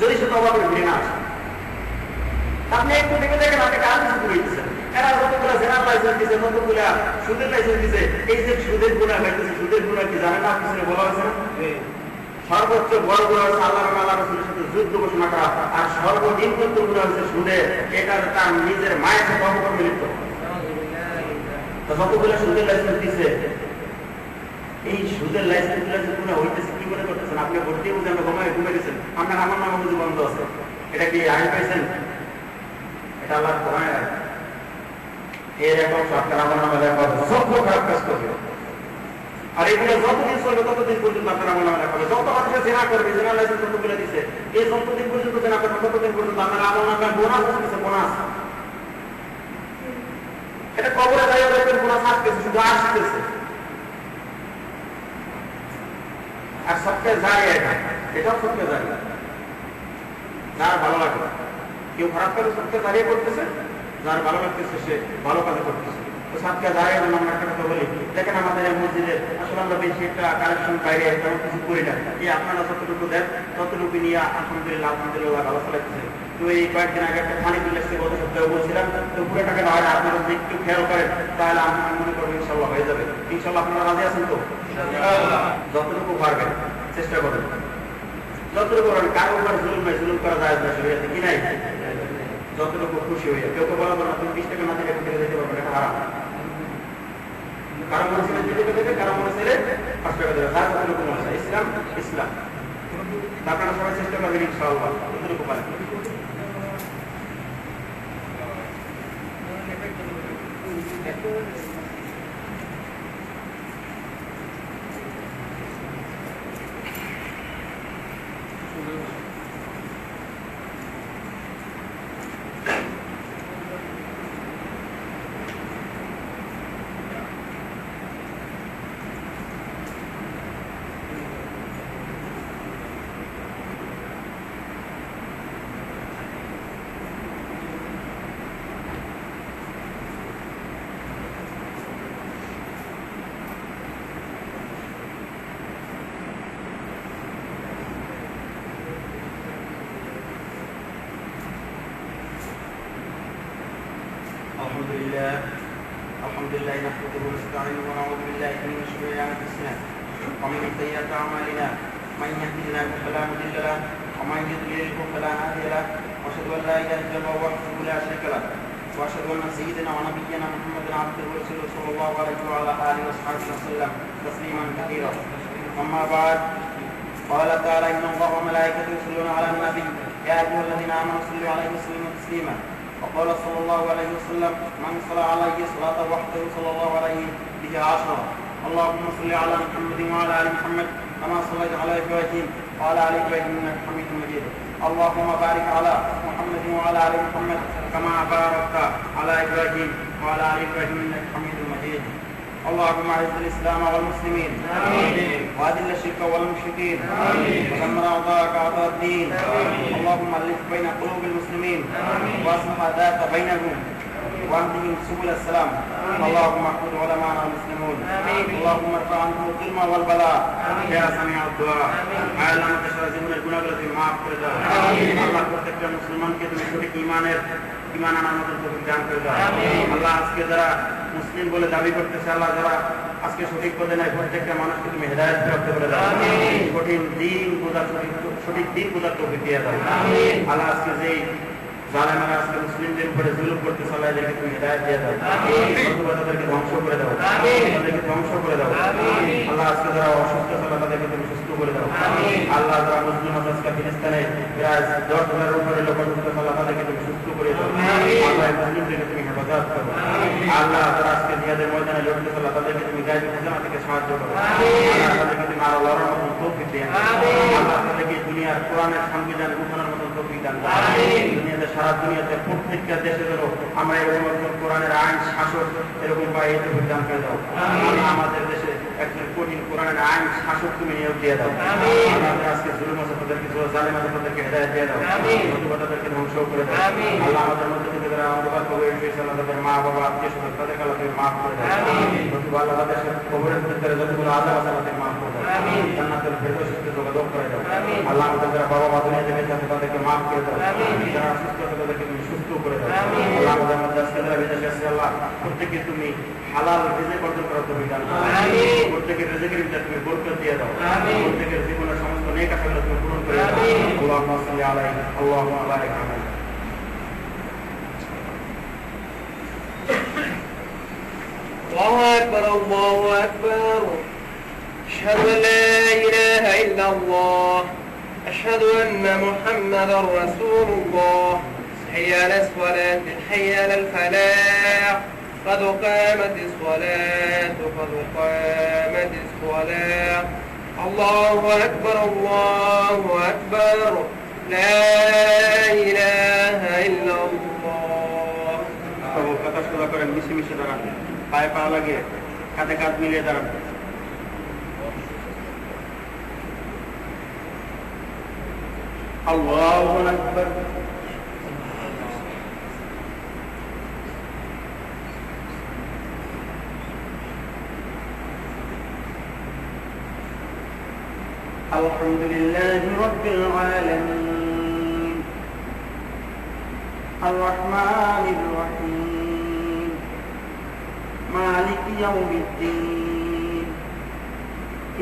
যদি সে তওবা করে ফিরে না আসে। আপনি একটু দেখে দেখেন, আপনি কাজ শুরু হইতেছেন, এরা যতগুলো জেনার লাইসেন্স দিচ্ছে, যতগুলো সুদের লাইসেন্স দিচ্ছে, এই যে সুদের গুণা খাইতেছে, সুদের গুণা কি জানেন না? পিছনে বলা হয়েছে না, সর্বোচ্চ বড় গুণা হচ্ছে আল্লাহ আল্লাহ রাসূলের সাথে যুদ্ধ ঘোষণা করা, আর সর্বনিম্ন গুণা হচ্ছে সুদের, এটা তার নিজের মায়ের সাথে অপকর্মে লিপ্ত। যতগুলো সুদের লাইসেন্স দিচ্ছে, এই সুদের লাইসেন্স গুলো যে গুণা হইতেছে কি করে করতেছেন? আপনি ভর্তি বুঝে আমরা ঘুমে গেছেন, আপনার আমার নাম বুঝে বন্ধ আছে, এটা কি আইন পাইছেন? এটা আল্লাহ কোরআনে আছে। এর এখন আপনার আমার নামে লেখা হবে, সব খারাপ কাজ করবে, আর এগুলো যতদিন চলবে ততদিন পর্যন্ত আপনার আমার নামে লেখা হবে। যত মানুষ জেনা করবে, জেনা লাইসেন্স যতগুলো দিচ্ছে, এই যতদিন পর্যন্ত জেনা করবে ততদিন পর্যন্ত আপনার আমার নামে বোনাস আসতেছে, বোনাস। এটা কবরে যাই দেখবেন বোনাস আসতেছে, শুধু আসতেছে। আর সবচেয়ে যায় এটাও সবচেয়ে যায়, যার ভালো লাগবে, কেউ খারাপ কাজে সবচেয়ে দাঁড়িয়ে করতেছে, যার ভালো লাগতেছে সে ভালো কাজে করতেছে। তো সাতকে দাঁড়িয়ে আমরা একটা কথা বলি, দেখেন আমাদের মসজিদে আসলে আমরা বেশি একটা কালেকশন বাইরে তেমন কিছু করি না, এই আপনারা যতটুকু দেন ততটুকু নিয়ে আলহামদুলিল্লাহ আলহামদুলিল্লাহ ভালো চালাচ্ছেন। তো এই কয়েকদিন আগে একটা পানি বিল আসছে, গত সপ্তাহে বলছিলাম, তো পুরো টাকা না হয় না, আপনারা যদি একটু খেয়াল করেন তাহলে আমি মনে করবো ইনশাল্লাহ হয়ে যাবে। ইনশাল্লাহ আপনারা রাজি আছেন তো? যতটুকু পারবেন চেষ্টা করবেন, যতটুকু পারবেন। কারো উপর জুলুম নাই, জুলুম করা যায় না, শরীয়তে কি নাই? যতটুকু খুশি হয়ে কেউ কেউ বলা না, তুমি 20 টাকা না দিলে দিতে পারবে, এটা হারাম। কারো মনে ছেলে 2 টাকা দেবে, কারো মনে ছেলে 5 টাকা দেবে, যার যতটুকু মনে হয়। ইসলাম ইসলাম। আপনারা সবাই চেষ্টা করবেন ইনশাআল্লাহ যতটুকু পারেন। الحمد لله نحمده ونستعينه ونعوذ بالله من شرور انفسنا ومن سيئات اعمالنا، من يهده الله فلا مضل له ومن يضلل فلا هادي له، واشهد ان لا اله الا الله وحده لا شريك له، واشهد ان سيدنا ونبينا محمدا عبده ورسوله صلى الله عليه وعلى اله وصحبه وسلم تسليما كثيرا. اما بعد، قال تعالى ان الله وملائكته يصلون على النبي يا ايها الذين امنوا صلوا عليه وسلموا تسليما. وقال صلى الله عليه وسلم من صلى عليه صلاة وحده صلى الله عليه به 10. اللهم صل على محمد وعلى ال محمد كما صليت على ابراهيم وعلى ال ابراهيم انك حميد مجيد. اللهم بارك على محمد وعلى ال محمد كما باركت على ابراهيم وعلى ال ابراهيم انك حميد مجيد. اللهم اعز الاسلام والمسلمين، واذل الشرك والمشركين، ودمر اعداءك اعداء الدين. اللهم الف بين قلوب المسلمين واصلح ذات بينهم واهدهم سبل السلام. اللهم احفظ علماءنا المسلمون، اللهم ارفع عنهم الظلم والبلاء يا سميع الدعاء. আল্লাহ আমাদের সারা জীবনের গুনাহগুলো তুমি মাফ করে দাও। আল্লাহ প্রত্যেকটা মুসলমানকে তুমি সঠিক ঈমান আনার মতো তৌফিক দান করে দাও। আল্লাহ আজকে যারা মুসলিম বলে দাবি করতেছে, আল্লাহ যারা আজকে সঠিক পথে নাই, প্রত্যেকটা মানুষকে তুমি হেদায়েত প্রাপ্ত করে দাও। সঠিক দিন বোঝার তৌফিক দিয়ে দাও। আল্লাহ আজকে যেই জালেমারা আজকে মুসলিমদের উপরে জুলুম করতে চলে, এদেরকে তুমি হিদায়াত দিয়ে দাও, তাদেরকে ধ্বংস করে দাও, তাদেরকে ধ্বংস করে দাও। আল্লাহ আজকে যারা অসুস্থ চলে তাদেরকে তুমি সুস্থ করে দাও। আল্লাহ যারা মুসলিম আছে আজকে ফিলিস্তিনে প্রায় 10,000-এর উপরে লোক অসুস্থ চলে তাদেরকে তুমি সুস্থ করে দাও। আল্লাহ মুসলিমদেরকে তুমি হেফাজত করো। আল্লাহ যারা আজকে জিহাদের ময়দানে লড়তে চলে তাদেরকে তুমি গায়েব খাজানা থেকে সাহায্য করো। আল্লাহ তাদেরকে তুমি আরো লড়ার মতন তৌফিক দিয়ে আল্লাহ তাদেরকে দুনিয়ার কোরআনের সংবিধান উঠানোর মতন তৌফিক দান করো। দুনিয়াতে সারা দুনিয়াতে প্রত্যেকটা দেশে যেন আমরা এরকম কোরআনের আইন শাসক এরকম পাই, এই তৌফিক দান করে দাও। আল্লাহ আমাদের দেশে একজন কঠিন কোরআনের আইন শাসক তুমি নিয়োগ দিয়ে দাও। আল্লাহ আজকে জুলুম আছে তাদেরকে, জালেম আছে তাদেরকে হেদায়েত দিয়ে দাও, তাদেরকে ধ্বংস করে দাও। আল্লাহ আমাদের মধ্যে থেকে যারা অন্ধকার কবরে এসেছে তাদের মা বাবা আত্মীয় স্বজন তাদেরকে আল্লাহ তুমি মাফ করে দাও। আল্লাহ তাদের কবরের ভিতরে যতগুলো আযাব আছে তাদের মাফ করে দাও, জান্নাতের ফেরদৌসের সাথে যোগাযোগ করে দাও। আল্লাহ আমাদের যারা বাবা মা দুনিয়া থেকে গেছে তাদেরকে মাফ করে দাও, যারা অসুস্থ আছে তাদেরকে তুমি সুস্থ করে দাও। আল্লাহ আমাদের মধ্যে আজকে যারা বিদেশে আছে আল্লাহ প্রত্যেককে তুমি হালাল রিজিক অর্জন করার তৌফিক দান করো। প্রত্যেকের রিজিকের ভিতরে তুমি বরকত দিয়ে দাও, প্রত্যেকের জীবনের সমস্ত নেক আশাগুলো তুমি পূরণ করে দাও। আল্লাহুম্মা সাল্লি আলাইহি আল্লাহুম্মা বারিক আলাইহি। الله أكبر الله أكبر أشهد أن لا إله إلا الله أشهد أن محمدا رسول الله حي على الصلاة حي على الفلاح قد قامت الصلاة قد قامت الصلاة الله أكبر الله أكبر لا إله إلا الله কথা শোনা করেন, মিশে মিশে দাঁড়ান, পায়ে পা লাগে, কাঁধে কাঁধ মিলিয়ে দাঁড়ান। আল্লাহু আকবার। আলহামদুলিল্লাহি রাব্বিল আলামিন আর রহমানির রহিম মালিকি ইয়াউমিদ্দিন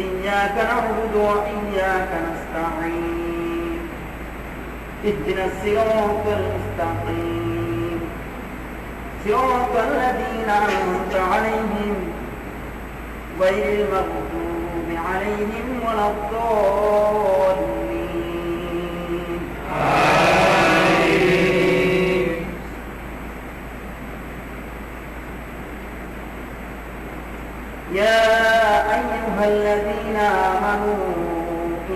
ইয়্যাকা না'বুদু ওয়া ইয়্যাকা নাস্তাঈন ইহদিনাস সিরাতাল মুস্তাকিম সিরাতাল লাযীনা আন'আমতা আলাইহিম গায়রিল মাগদূবি আলাইহিম ওয়ালাদ-দাল্লিন আমিন। يا أيها الذين آمنوا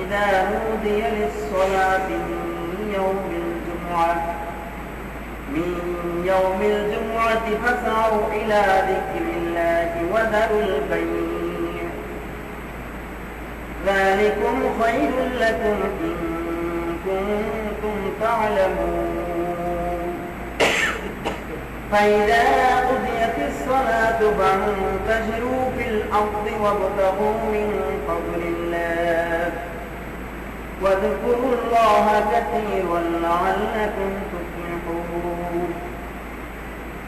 إذا نودي للصلاة من يوم الجمعة فاسعوا إلى ذكر الله وذروا البيع ذلكم خير لكم إن كنتم تعلمون فإذا قضيت الصلاة فانتشروا في الأرض وابتغوا من فضل الله واذكروا الله كثيرا لعلكم تفلحون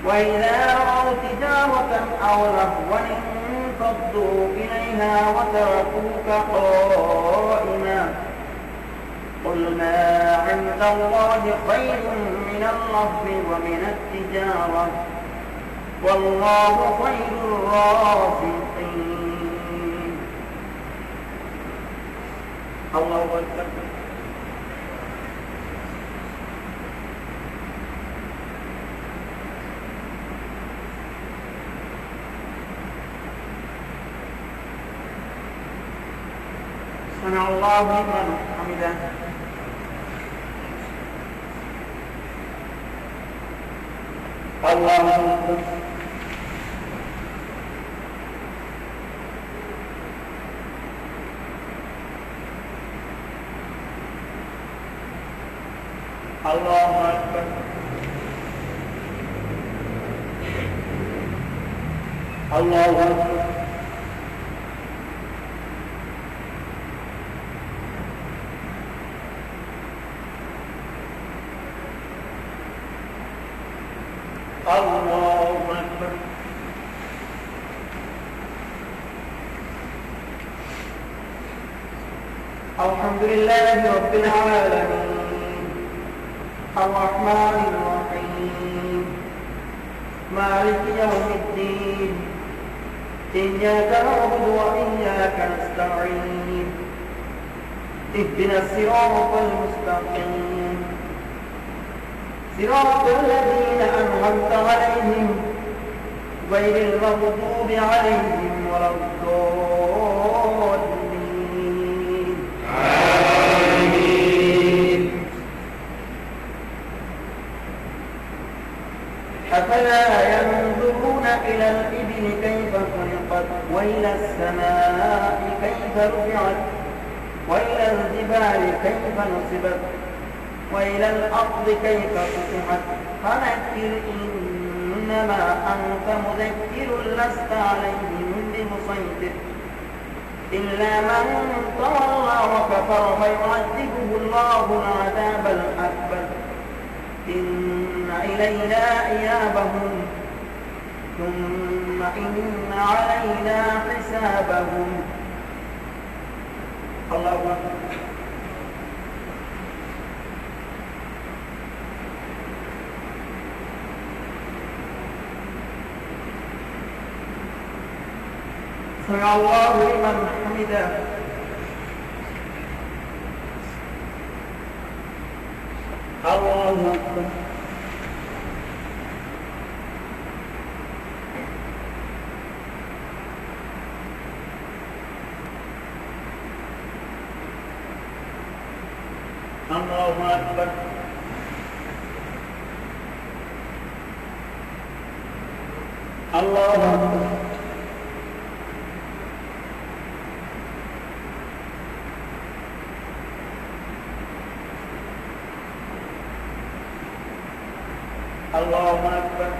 وإذا رأوا تجارة أو لهوا انفضوا إليها وتركوك قائما قل ما عند الله خير من اللهو ومن التجارة والله خير الرازقين. الله أكبر. سمع الله لمن حمده. الله أكبر. الله أكبر. الله أكبر. الله أكبر. الحمد لله رب العالمين الرحمن الرحيم مالك يوم الدين إياك نعبد وإياك نستعين اهدنا الصراط المستقيم صراط الذين أنعمت عليهم غير المغضوب عليهم ولا الضالين آمين. أفلا ينظرون إلى الإبل كيف خلقت وإلى السماء كيف رفعت وإلى الجبال كيف نصبت وإلى الأرض كيف سطحت فذكر إنما أنت مذكر لست عليهم بمسيطر إلا من تولى وكفر فيعذبه الله العذاب الأكبر إن إلينا إيابهم ثم إن علينا حسابهم. الله أكبر. سمع الله لمن حمده. الله أكبر. الله أكبر. الله أكبر. الله أكبر.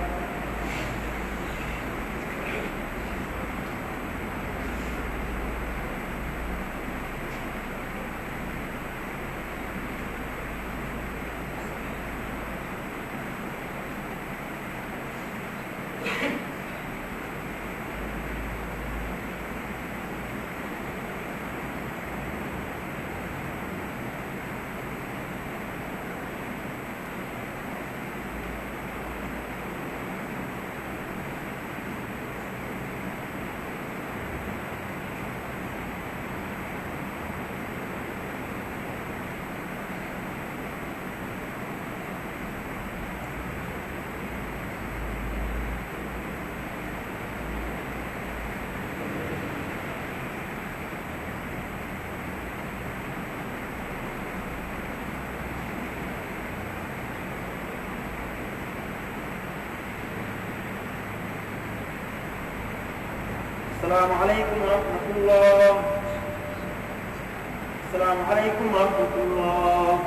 السلام عليكم ورحمة الله. السلام عليكم ورحمة الله.